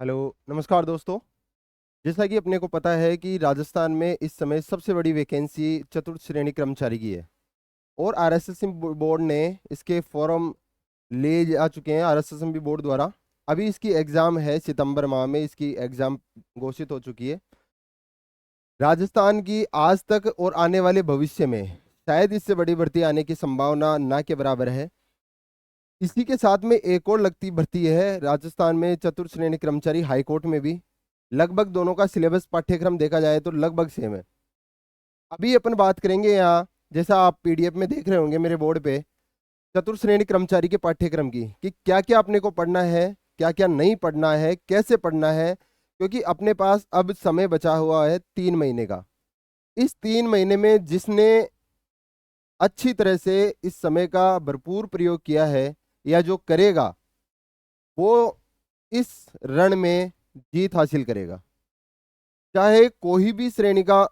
Hello नमस्कार दोस्तों। जैसा कि अपने को पता है कि राजस्थान में इस समय सबसे बड़ी वैकेंसी चतुर्थ श्रेणी कर्मचारी की है और आरएसएसएम बोर्ड ने इसके फॉर्म ले जा चुके हैं आरएसएसएम बोर्ड द्वारा। अभी इसकी एग्ज़ाम है, सितंबर माह में इसकी एग्ज़ाम घोषित हो चुकी है। राजस्थान की आज तक और आने वाले भविष्य में शायद इससे बड़ी भर्ती आने की संभावना ना के बराबर है। इसी के साथ में एक और लगती भर्ती है राजस्थान में चतुर्थ श्रेणी कर्मचारी हाईकोर्ट में भी। लगभग दोनों का सिलेबस पाठ्यक्रम देखा जाए तो लगभग सेम है। अभी अपन बात करेंगे यहाँ, जैसा आप पीडीएफ में देख रहे होंगे मेरे बोर्ड पे, चतुर्थ श्रेणी कर्मचारी के पाठ्यक्रम की कि क्या क्या अपने को पढ़ना है, क्या क्या नहीं पढ़ना है, कैसे पढ़ना है। क्योंकि अपने पास अब समय बचा हुआ है 3 महीने का। इस 3 महीने में जिसने अच्छी तरह से इस समय का भरपूर प्रयोग किया है या जो करेगा, वो इस रण में जीत हासिल करेगा। चाहे कोई भी श्रेणी का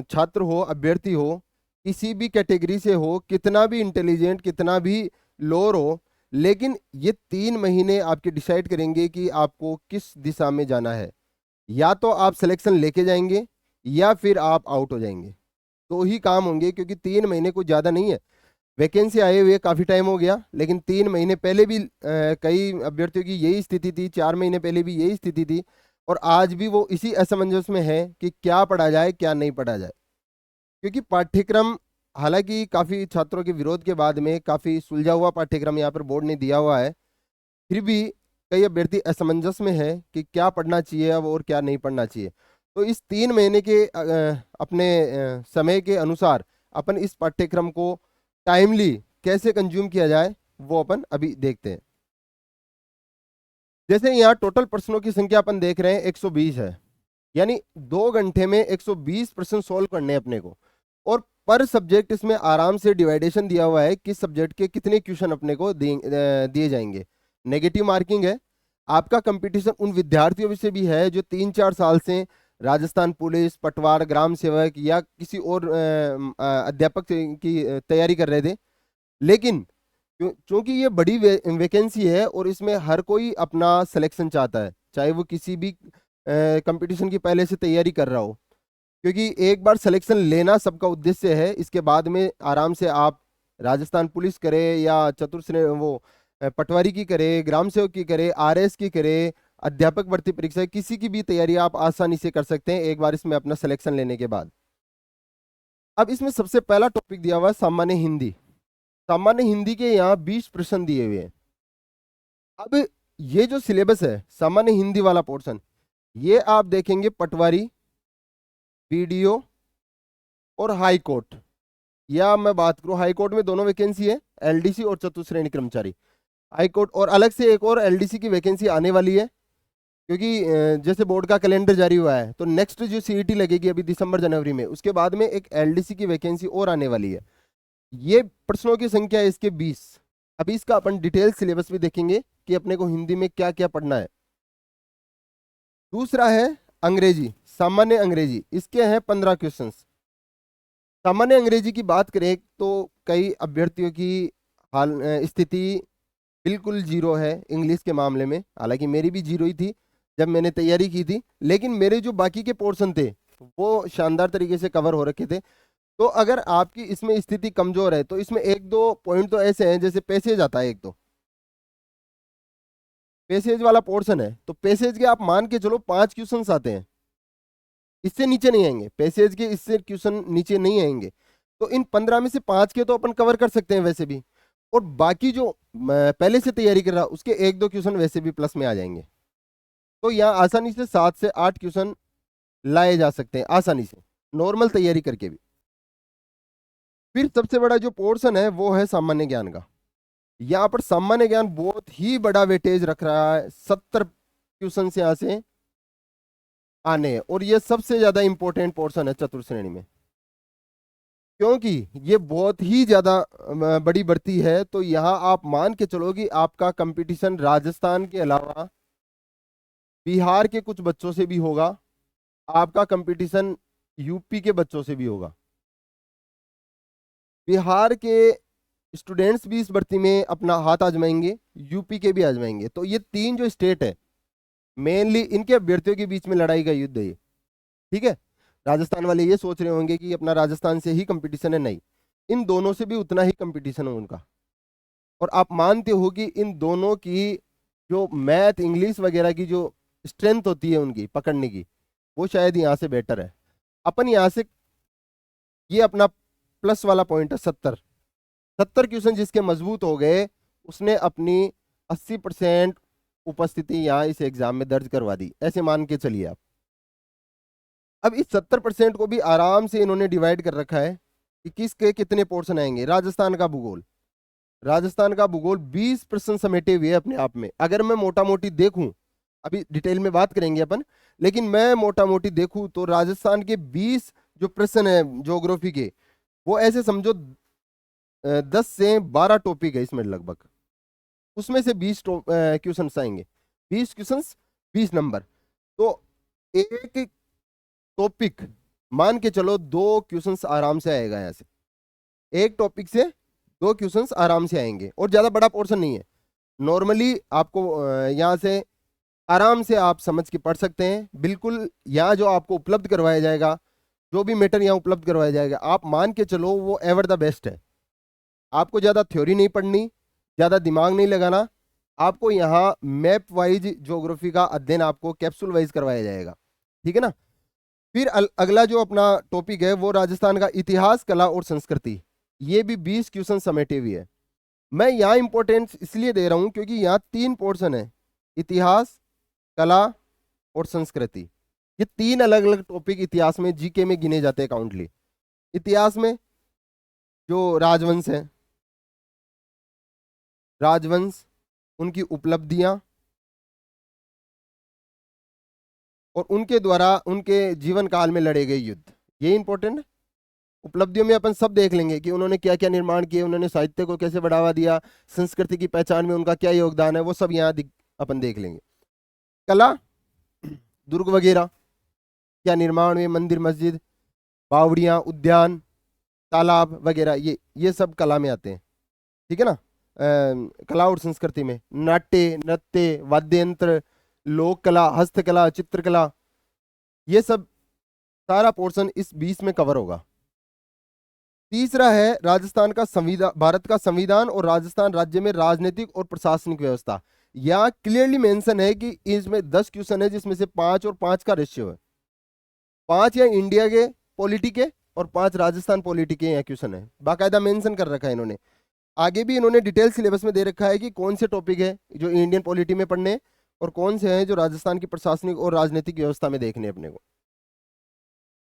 छात्र हो, अभ्यर्थी हो, किसी भी कैटेगरी से हो, कितना भी इंटेलिजेंट, कितना भी लोअर हो, लेकिन ये 3 महीने आपके डिसाइड करेंगे कि आपको किस दिशा में जाना है। या तो आप सिलेक्शन लेके जाएंगे या फिर आप आउट हो जाएंगे। तो ही काम होंगे, क्योंकि 3 महीने कुछ ज़्यादा नहीं है। वैकेंसी आए हुए काफ़ी टाइम हो गया, लेकिन 3 महीने पहले भी कई अभ्यर्थियों की यही स्थिति थी, 4 महीने पहले भी यही स्थिति थी। और आज भी वो इसी असमंजस में है कि क्या पढ़ा जाए क्या नहीं पढ़ा जाए। क्योंकि पाठ्यक्रम, हालांकि काफ़ी छात्रों के विरोध के बाद में काफ़ी सुलझा हुआ पाठ्यक्रम यहाँ पर बोर्ड ने दिया हुआ है, फिर भी कई अभ्यर्थी असमंजस में है कि क्या पढ़ना चाहिए अब और क्या नहीं पढ़ना चाहिए। तो इस 3 महीने के अपने समय के अनुसार अपन इस पाठ्यक्रम को टाइमली कैसे कंज्यूम किया जाए वो अपन अभी देखते हैं। जैसे यहाँ टोटल प्रश्नों की संख्या अपन देख रहे हैं 120 है, यानी 2 घंटे में 120 प्रश्न सोल्व करने हैं अपने को। और पर सब्जेक्ट इसमें आराम से डिवाइडेशन दिया हुआ है, किस सब्जेक्ट के कितने क्वेश्चन अपने को दिए जाएंगे। नेगेटिव मार्किंग है। आपका कंपटीशन उन विद्यार्थियों से भी है जो 3-4 साल से राजस्थान पुलिस, पटवार, ग्राम सेवक या किसी और अध्यापक की तैयारी कर रहे थे। लेकिन क्योंकि ये बड़ी वैकेंसी है और इसमें हर कोई अपना सिलेक्शन चाहता है, चाहे वो किसी भी कंपटीशन की पहले से तैयारी कर रहा हो। क्योंकि एक बार सिलेक्शन लेना सबका उद्देश्य है, इसके बाद में आराम से आप राजस्थान पुलिस करे या पटवारी की करे, ग्राम सेवक की करे, आरएस की करे, अध्यापक भर्ती परीक्षा, किसी की भी तैयारी आप आसानी से कर सकते हैं एक बार इसमें अपना सिलेक्शन लेने के बाद। अब इसमें सबसे पहला टॉपिक दिया हुआ है सामान्य हिंदी। सामान्य हिंदी के यहाँ 20 प्रश्न दिए हुए हैं। अब ये जो सिलेबस है सामान्य हिंदी वाला पोर्शन, ये आप देखेंगे पटवारी, बीडीओ और हाई कोर्ट। या मैं बात करूं हाई कोर्ट में दोनों वैकेंसी है, एलडीसी और चतुर्थ श्रेणी कर्मचारी। हाई कोर्ट और अलग से एक और एलडीसी की वैकेंसी आने वाली है। क्योंकि जैसे बोर्ड का कैलेंडर जारी हुआ है तो नेक्स्ट जो सीईटी लगेगी अभी दिसंबर जनवरी में, उसके बाद में एक एलडीसी की वैकेंसी और आने वाली है। ये प्रश्नों की संख्या है इसके 20। अभी इसका अपन डिटेल सिलेबस भी देखेंगे कि अपने को हिंदी में क्या क्या पढ़ना है। दूसरा है अंग्रेजी, सामान्य अंग्रेजी। इसके हैं 15 क्वेश्चंस। सामान्य अंग्रेजी की बात करें तो कई अभ्यर्थियों की हाल स्थिति बिल्कुल जीरो है इंग्लिश के मामले में। हालांकि मेरी भी जीरो ही थी जब मैंने तैयारी की थी, लेकिन मेरे जो बाकी के पोर्शन थे वो शानदार तरीके से कवर हो रखे थे। तो अगर आपकी इसमें स्थिति कमजोर है तो इसमें एक दो पॉइंट तो ऐसे हैं, जैसे पैसेज आता है, एक तो पैसेज वाला पोर्शन है, तो पैसेज के आप मान के चलो 5 क्वेश्चन आते हैं, इससे नीचे नहीं आएंगे। पैसेज के इससे क्वेश्चन नीचे नहीं आएंगे। तो इन 15 में से 5 के तो अपन कवर कर सकते हैं वैसे भी। और बाकी जो पहले से तैयारी कर रहा उसके एक दो क्वेश्चन वैसे भी प्लस में आ जाएंगे। तो यहाँ आसानी से 7 से 8 क्वेश्चन लाए जा सकते हैं आसानी से, नॉर्मल तैयारी करके भी। फिर सबसे बड़ा जो पोर्शन है वो है सामान्य ज्ञान का। यहाँ पर सामान्य ज्ञान बहुत ही बड़ा वेटेज रख रहा है, 70 क्वेश्चन यहाँ से आने हैं। और ये सबसे ज्यादा इंपॉर्टेंट पोर्शन है चतुर्थ श्रेणी में, क्योंकि ये बहुत ही ज्यादा बड़ी भर्ती है। तो यहाँ आप मान के चलो कि आपका कंपटीशन राजस्थान के अलावा बिहार के कुछ बच्चों से भी होगा, आपका कंपटीशन यूपी के बच्चों से भी होगा। बिहार के स्टूडेंट्स भी इस भर्ती में अपना हाथ आजमाएंगे, यूपी के भी आजमाएंगे। तो ये 3 जो स्टेट है मेनली इनके अभ्यर्थियों के बीच में लड़ाई का युद्ध है ये, ठीक है। राजस्थान वाले ये सोच रहे होंगे कि अपना राजस्थान से ही कंपटीशन है, नहीं, इन दोनों से भी उतना ही कंपटीशन है उनका। और आप मानते हो कि इन दोनों की जो मैथ इंग्लिश वगैरह की जो स्ट्रेंथ होती है उनकी पकड़ने की, वो शायद यहाँ से बेटर है। अपन यहाँ से, ये अपना प्लस वाला पॉइंट है 70। 70 क्वेश्चन जिसके मजबूत हो गए, उसने अपनी 80% उपस्थिति यहाँ इस एग्जाम में दर्ज करवा दी, ऐसे मान के चलिए आप। अब इस 70% को भी आराम से इन्होंने डिवाइड कर रखा है कि किसके कितने पोर्शन आएंगे। राजस्थान का भूगोल, राजस्थान का भूगोल 20 प्रश्न समेटे हुए अपने आप में। अगर मैं मोटा मोटी देखूं, अभी डिटेल में बात करेंगे अपन, लेकिन मैं मोटा मोटी देखूं तो राजस्थान के 20 जो प्रश्न है ज्योग्राफी के, वो ऐसे समझो 10 से 12 टॉपिक है इसमें लगभग, उसमें से 20 क्वेश्चन आएंगे। 20 क्वेश्चन 20 नंबर, तो एक टॉपिक मान के चलो 2 क्वेश्चंस आराम से आएगा यहाँ से, एक टॉपिक से 2 क्वेश्चंस आराम से आएंगे, और ज्यादा बड़ा पोर्शन नहीं है। नॉर्मली आपको यहाँ से आराम से आप समझ के पढ़ सकते हैं बिल्कुल। यहाँ जो आपको उपलब्ध करवाया जाएगा, जो भी मैटर यहाँ उपलब्ध करवाया जाएगा, आप मान के चलो वो एवर द बेस्ट है। आपको ज्यादा थ्योरी नहीं पढ़नी, ज्यादा दिमाग नहीं लगाना, आपको यहाँ मैप वाइज ज्योग्राफी का अध्ययन आपको कैप्सूल वाइज करवाया जाएगा, ठीक है ना। फिर अगला जो अपना टॉपिक है वो राजस्थान का इतिहास, कला और संस्कृति, ये भी 20 क्वेश्चन समेटे हुए है। मैं यहाँ इंपॉर्टेंस इसलिए दे रहा हूं क्योंकि यहाँ 3 पोर्शन है, इतिहास, कला और संस्कृति। ये 3 अलग अलग टॉपिक इतिहास में जीके में गिने जाते हैं काउंटली। इतिहास में जो राजवंश है, राजवंश, उनकी उपलब्धियां और उनके द्वारा उनके जीवन काल में लड़े गए युद्ध, ये इंपॉर्टेंट है। उपलब्धियों में अपन सब देख लेंगे कि उन्होंने क्या क्या निर्माण किए, उन्होंने साहित्य को कैसे बढ़ावा दिया, संस्कृति की पहचान में उनका क्या योगदान है, वो सब यहाँ अपन देख लेंगे। कला, दुर्ग वगैरह क्या निर्माण हुए, मंदिर मस्जिद, बावड़ियाँ, उद्यान, तालाब वगैरह, ये सब कला में आते हैं, ठीक है ना। कला और संस्कृति में नाट्य, नृत्य, वाद्य यंत्र, लोक कला, हस्तकला, चित्रकला, ये सब सारा पोर्शन इस 20 में कवर होगा। तीसरा है राजस्थान का संविधान, भारत का संविधान और राजस्थान राज्य में राजनीतिक और प्रशासनिक व्यवस्था। यहाँ क्लियरली मेंशन है कि इसमें 10 क्वेश्चन है जिसमें से 5 और 5 का रेशियो है। 5 या इंडिया के पॉलिटी के और 5 राजस्थान पॉलिटी के यहाँ क्वेश्चन है, बाकायदा मेंशन कर रखा है इन्होंने। आगे भी इन्होंने डिटेल सिलेबस में दे रखा है कि कौन से टॉपिक है जो इंडियन पॉलिटी में पढ़ने और कौन से हैं जो राजस्थान की प्रशासनिक और राजनीतिक व्यवस्था में देखने अपने को।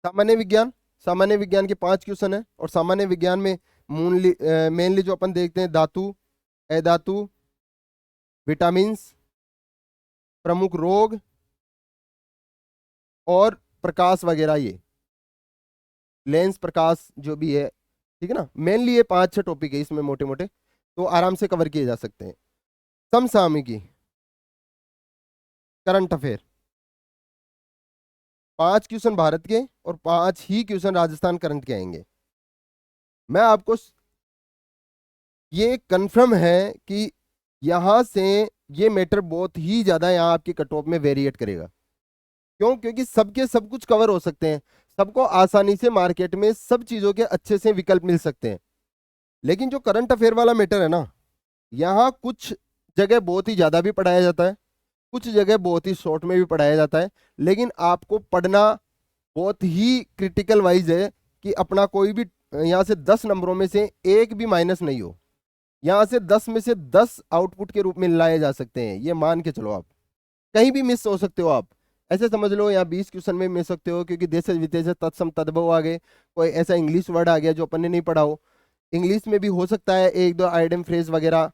सामान्य विज्ञान, सामान्य विज्ञान के 5 क्वेश्चन है, और सामान्य विज्ञान में मेनली जो अपन देखते हैं धातु, अधातु, विटामिन्स, प्रमुख रोग और प्रकाश वगैरह, ये लेंस प्रकाश जो भी है, ठीक है ना। मेनली ये 5-6 टॉपिक है इसमें मोटे मोटे, तो आराम से कवर किए जा सकते हैं। समसामयिकी, करंट अफेयर, 5 क्वेश्चन भारत के और 5 ही क्वेश्चन राजस्थान करंट के आएंगे। मैं आपको ये कंफर्म है कि यहां से ये मैटर बहुत ही ज्यादा यहाँ आपके कट ऑफ में वेरिएट करेगा। क्यों? क्योंकि सबके सब कुछ कवर हो सकते हैं, सबको आसानी से मार्केट में सब चीजों के अच्छे से विकल्प मिल सकते हैं। लेकिन जो करंट अफेयर वाला मैटर है ना, यहाँ कुछ जगह बहुत ही ज्यादा भी पढ़ाया जाता है, कुछ जगह बहुत ही शॉर्ट में भी पढ़ाया जाता है, लेकिन आपको पढ़ना बहुत ही क्रिटिकल वाइज है कि अपना कोई भी यहाँ से 10 नंबरों में से एक भी माइनस नहीं हो। यहाँ से 10 में से 10 आउटपुट के रूप में लाए जा सकते हैं, ये मान के चलो। आप कहीं भी मिस हो सकते हो, आप ऐसे समझ लो यहाँ 20 क्वेश्चन में मिस सकते हो, क्योंकि देश विदेश तत्सम तद्भव आ गए, कोई ऐसा इंग्लिश वर्ड आ गया जो अपन ने नहीं पढ़ा हो। इंग्लिश में भी हो सकता है 1-2 आइडम फ्रेज वगैरह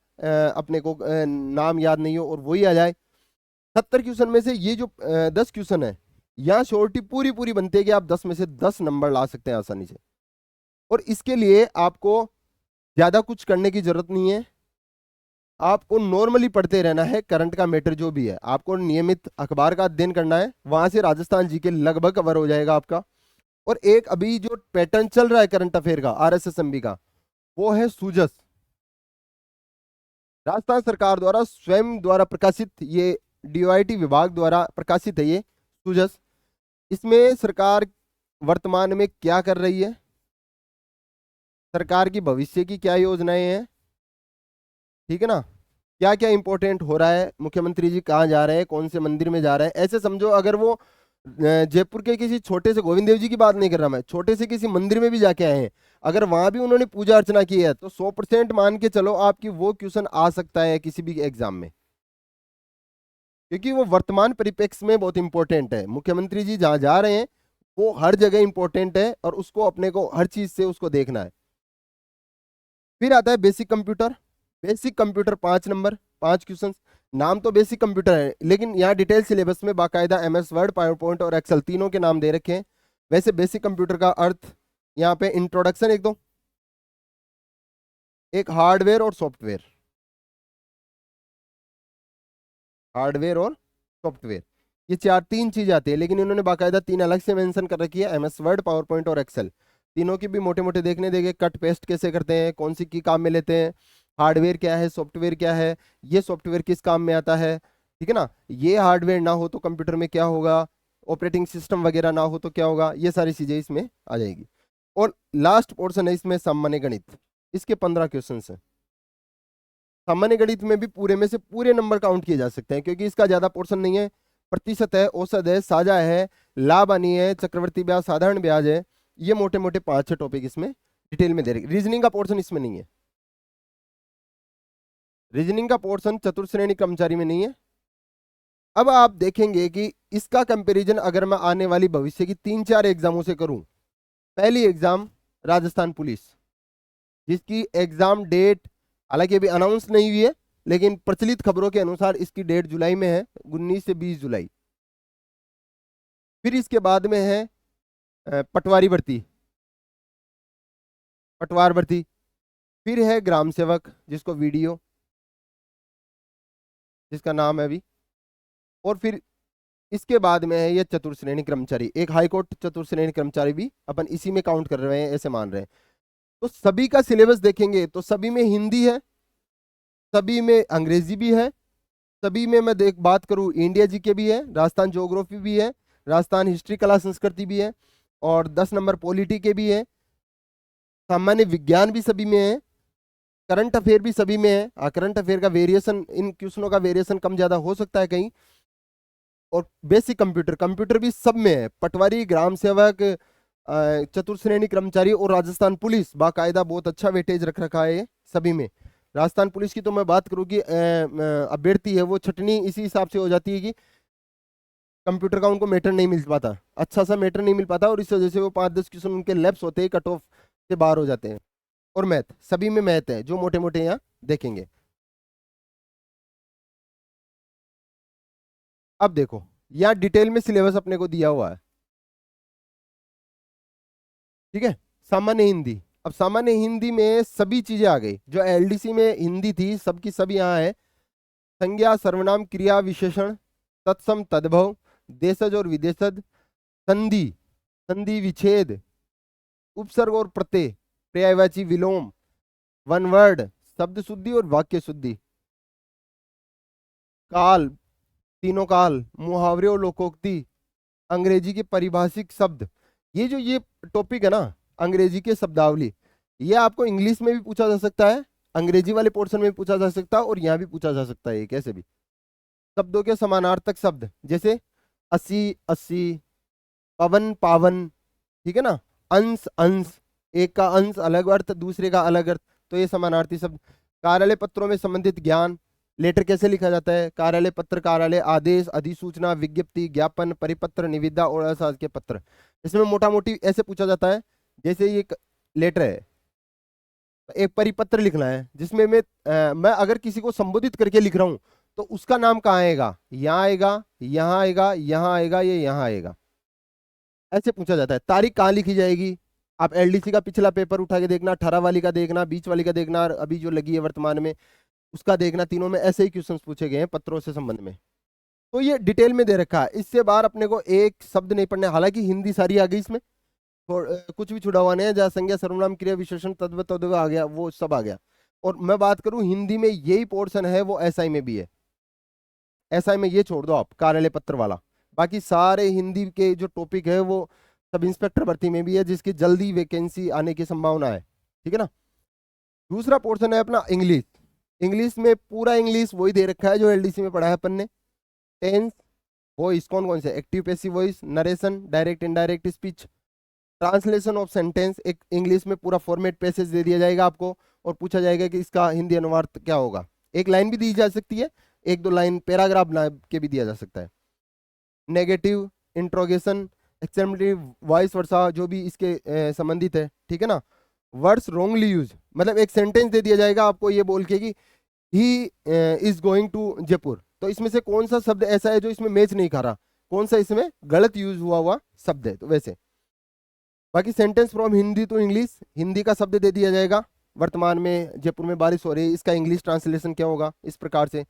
अपने को नाम याद नहीं हो और वही आ जाए। 70 क्वेश्चन में से ये जो 10 क्वेश्चन है, यहाँ श्योरिटी पूरी पूरी बनती है कि आप 10 में से 10 नंबर ला सकते हैं आसानी से। और इसके लिए आपको ज्यादा कुछ करने की जरूरत नहीं है, आपको नॉर्मली पढ़ते रहना है। करंट का मैटर जो भी है, आपको नियमित अखबार का अध्ययन करना है, वहां से राजस्थान जी के लगभग कवर हो जाएगा आपका। और एक अभी जो पैटर्न चल रहा है करंट अफेयर का RSSMB का, वो है सूजस, राजस्थान सरकार द्वारा स्वयं द्वारा प्रकाशित ये DOIT विभाग द्वारा प्रकाशित है ये सूजस। इसमें सरकार वर्तमान में क्या कर रही है, सरकार की भविष्य की क्या योजनाएं हैं, ठीक है ना, क्या क्या इंपॉर्टेंट हो रहा है, मुख्यमंत्री जी कहाँ जा रहे हैं, कौन से मंदिर में जा रहे हैं, ऐसे समझो। अगर वो जयपुर के किसी छोटे से गोविंद देव जी की बात नहीं कर रहा मैं, छोटे से किसी मंदिर में भी जाके आए हैं, अगर वहां भी उन्होंने पूजा अर्चना की है तो 100% मान के चलो आपकी वो क्वेश्चन आ सकता है किसी भी एग्जाम में, क्योंकि वो वर्तमान परिप्रेक्ष्य में बहुत इंपॉर्टेंट है। मुख्यमंत्री जी जहां जा रहे हैं वो हर जगह इंपॉर्टेंट है और उसको अपने को हर चीज से उसको देखना है। फिर आता है basic computer. Basic computer 5 number, 5 question. नाम तो बेसिक कंप्यूटर है लेकिन यहाँ डिटेल सिलेबस में बाकायदा MS वर्ड, पावर पॉइंट और एक्सेल तीनों के नाम दे रखे हैं। वैसे बेसिक कंप्यूटर का अर्थ यहाँ पे इंट्रोडक्शन एक दो, एक हार्डवेयर और सॉफ्टवेयर, हार्डवेयर और सॉफ्टवेयर, ये तीन चीज आती है, लेकिन इन्होंने बाकायदा 3 अलग से मेंशन कर रखी है, MS वर्ड, पावर पॉइंट और एक्सेल। तीनों की भी मोटे मोटे देखने देंगे, कट पेस्ट कैसे करते हैं, कौन सी की काम में लेते हैं, हार्डवेयर क्या है, सॉफ्टवेयर क्या है, ये सॉफ्टवेयर किस काम में आता है, ठीक है ना, ये हार्डवेयर ना हो तो कंप्यूटर में क्या होगा, ऑपरेटिंग सिस्टम वगैरह ना हो तो क्या होगा, ये सारी चीजें इसमें आ जाएगी। और लास्ट पोर्शन है इसमें सामान्य गणित, इसके 15 क्वेश्चन है। सामान्य गणित में भी पूरे में से पूरे नंबर काउंट किए जा सकते हैं, क्योंकि इसका ज्यादा पोर्शन नहीं है, प्रतिशत है, औसत है, साझा है, लाभ हानि है, चक्रवर्ती ब्याज, साधारण ब्याज है, ये मोटे मोटे 5-6 टॉपिक इसमें डिटेल में दे रहे। रीजनिंग का पोर्शन इसमें नहीं है, रीजनिंग का पोर्शन चतुर्श्रेणी कर्मचारी में नहीं है। अब आप देखेंगे कि इसका कंपैरिजन अगर मैं आने वाली भविष्य की 3-4 एग्जामों से करूं। पहली एग्जाम राजस्थान पुलिस, जिसकी एग्जाम डेट हालांकि अभी अनाउंस नहीं हुई है, लेकिन प्रचलित खबरों के अनुसार इसकी डेट जुलाई में है, 19 से 20 जुलाई। फिर इसके बाद में है पटवारी भर्ती, पटवार भर्ती। फिर है ग्राम सेवक, जिसको वीडियो, जिसका नाम है अभी। और फिर इसके बाद में है ये चतुर्श्रेणी कर्मचारी, एक हाईकोर्ट चतुर्श्रेणी कर्मचारी भी अपन इसी में काउंट कर रहे हैं, ऐसे मान रहे हैं। तो सभी का सिलेबस देखेंगे तो सभी में हिंदी है, सभी में अंग्रेजी भी है, सभी में मैं देख बात करूं इंडिया जीके भी है, राजस्थान ज्योग्राफी भी है, राजस्थान हिस्ट्री कला संस्कृति भी है, और 10 नंबर पॉलिटी के भी है, सामान्य विज्ञान भी सभी में है, करंट अफेयर भी सभी में है। करंट अफेयर का वेरिएशन, इन क्वेश्चनों का वेरिएशन कम ज्यादा हो सकता है कहीं। और बेसिक कंप्यूटर, कंप्यूटर भी सब में है, पटवारी, ग्राम सेवक, चतुर्श्रेणी कर्मचारी और राजस्थान पुलिस बाकायदा बहुत अच्छा वेटेज रख रखा है सभी में। राजस्थान पुलिस की तो मैं बात करूँ कि अभ्यर्थी है वो छटनी इसी हिसाब से हो जाती है कि कंप्यूटर का उनको मैटर नहीं मिल पाता, अच्छा सा मैटर नहीं मिल पाता, और इस वजह से वो 5-10 क्वेश्चन उनके लैप्स होते हैं, कट ऑफ से बाहर हो जाते हैं। और मैथ, सभी में मैथ है, जो मोटे मोटे यहाँ देखेंगे। अब देखो यहाँ डिटेल में सिलेबस अपने को दिया हुआ है, ठीक है। सामान्य हिंदी, अब सामान्य हिंदी में सभी चीजें आ गई, जो LDC में हिंदी थी सबकी सब यहाँ है। संज्ञा, सर्वनाम, क्रिया, विशेषण, तत्सम, तद्भव, देशज और विदेशज, संधि, संधि विच्छेद, उपसर्ग और प्रत्यय, पर्यायवाची, विलोम, वन वर्ड, शब्द शुद्धि और वाक्य शुद्धि, काल, तीनों काल, मुहावरे और लोकोक्ति, अंग्रेजी के परिभाषिक शब्द। ये टॉपिक है ना, अंग्रेजी के शब्दावली, ये आपको इंग्लिश में भी पूछा जा सकता है, अंग्रेजी वाले पोर्शन में भी पूछा जा सकता है, और यहाँ भी पूछा जा सकता है, ये कैसे भी। शब्दों के समानार्थक शब्द, जैसे 80, 80, पवन, पावन, ठीक है ना, अंश, अंश, एक का अंश अलग अर्थ, दूसरे का अलग अर्थ, तो ये समानार्थी शब्द। कार्यालय पत्रों में संबंधित ज्ञान, लेटर कैसे लिखा जाता है, कार्यालय पत्र, कार्यालय आदेश, अधिसूचना, विज्ञप्ति, ज्ञापन, परिपत्र, निविदा और अशासकीय पत्र। इसमें मोटा मोटी ऐसे पूछा जाता है, जैसे ये लेटर है, एक परिपत्र लिखना है, जिसमें मैं अगर किसी को संबोधित करके लिख रहा हूं तो उसका नाम कहाँ आएगा, यहाँ आएगा, यहाँ आएगा, यहाँ आएगा, ये यहाँ आएगा, ऐसे पूछा जाता है। तारीख कहाँ लिखी जाएगी, आप LDC का पिछला पेपर उठा के देखना, 18 वाली का देखना, 20 वाली का देखना, और अभी जो लगी है वर्तमान में उसका देखना, तीनों में ऐसे ही क्वेश्चंस पूछे गए हैं पत्रों से संबंध में। तो ये डिटेल में दे रखा है, इससे बाहर अपने को एक शब्द नहीं पढ़ने, हालांकि हिंदी सारी आ गई इसमें, कुछ भी छुड़ा हुआ नहीं है, जहाँ संज्ञा, सर्वनाम, क्रिया, विशेषण, तद्भव, तद्भव आ गया, वो सब आ गया। और मैं बात करूं हिंदी में यही पोर्शन है वो SI में भी है, एसआई में ये छोड़ दो आप, कार्यालय पत्र वाला। बाकी सारे हिंदी के जो टॉपिक है वो सब इंस्पेक्टर भर्ती में भी है, जिसकी जल्दी वैकेंसी आने की संभावना है, ठीक है ना। दूसरा पोर्शन है अपना इंग्लिश। इंग्लिश में पूरा इंग्लिश वही दे रखा है जो एलडीसी में पढ़ा है अपन ने। टेंस, वॉइस कौन कौन से, active passive voice, narration, direct indirect speech, translation of sentence. एक इंग्लिश में पूरा फॉर्मेट पैसेज दे दिया जाएगा आपको और पूछा जाएगा कि इसका हिंदी अनुवाद क्या होगा। एक लाइन भी दी जा सकती है, एक दो लाइन पैराग्राफ के भी दिया जा सकता है। नेगेटिव, इंट्रोगेशन, एक्सक्लेमेटरी, वॉइस वर्सा जो भी इसके संबंधित है, ठीक है ना। वर्ड्स रॉन्गली यूज, मतलब एक सेंटेंस दे दिया जाएगा आपको ये बोल के कि he is going to Jaipur, तो इसमें से कौन सा शब्द ऐसा है जो इसमें मैच नहीं खा रहा, कौन सा इसमें गलत यूज हुआ हुआ शब्द है, तो वैसे। बाकी sentence from Hindi to English, Hindi का शब्द दे दिया जाएगा, वर्तमान में जयपुर में बारिश हो रही है, इसका इंग्लिश ट्रांसलेशन क्या होगा, इस प्रकार से।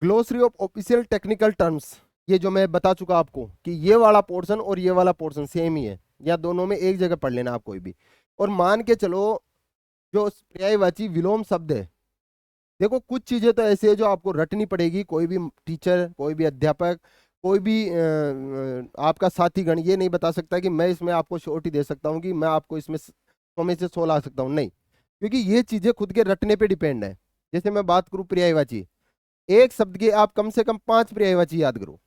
Glossary of official technical terms, ये जो मैं बता चुका आपको कि ये वाला पोर्शन और ये वाला पोर्शन सेम ही है, या दोनों में एक जगह पढ़ लेना आप कोई भी। और मान के चलो जो पर्यायवाची विलोम शब्द है, देखो कुछ चीजें तो ऐसे है जो आपको रटनी पड़ेगी, कोई भी टीचर, कोई भी अध्यापक, कोई भी आपका साथीगण ये नहीं बता सकता कि मैं इसमें आपको शॉर्ट ही दे सकता हूँ कि मैं आपको इसमें 100 में से 100 ला सकता हूँ, नहीं। क्योंकि ये चीजें खुद के रटने पे डिपेंड है। जैसे मैं बात करूँ पर्यायवाची, एक शब्द के आप कम से कम 5 पर्यायवाची याद करो।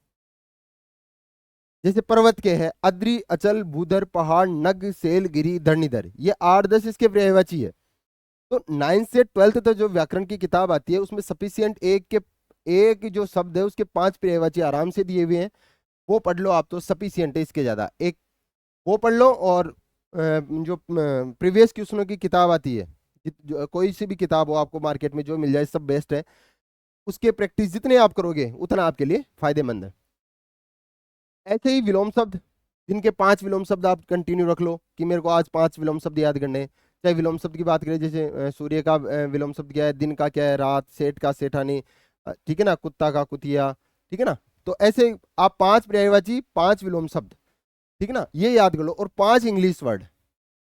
जैसे पर्वत के है अद्रि, अचल, भूधर, पहाड़, नग, सेल, गिरी, धरणीधर, ये 8-10 इसके पर्यायवाची है। तो 9th से 12th तक जो व्याकरण की किताब आती है उसमें सफिशियंट एक जो शब्द है उसके 5 पर्यायवाची आराम से दिए हुए हैं, वो पढ़ लो आप, तो सफिशियंट है, इसके ज्यादा एक वो पढ़ लो। और जो प्रीवियस क्वेश्चनों की किताब आती है, कोई सी भी किताब हो आपको मार्केट में जो मिल जाए सब बेस्ट है, उसके प्रैक्टिस जितने आप करोगे उतना आपके लिए फायदेमंद है। ऐसे ही विलोम शब्द, जिनके 5 विलोम शब्द आप कंटिन्यू रख लो कि मेरे को आज 5 विलोम शब्द याद करने हैं। चाहे विलोम शब्द की बात करें, जैसे सूर्य का विलोम शब्द क्या है, दिन का क्या है, रात, सेठ का सेठानी, ठीक है ना, कुत्ता का कुतिया, ठीक है ना। तो ऐसे आप 5 पर्यायवाची, 5 विलोम शब्द, ठीक है ना, ये याद कर लो। और 5 इंग्लिश वर्ड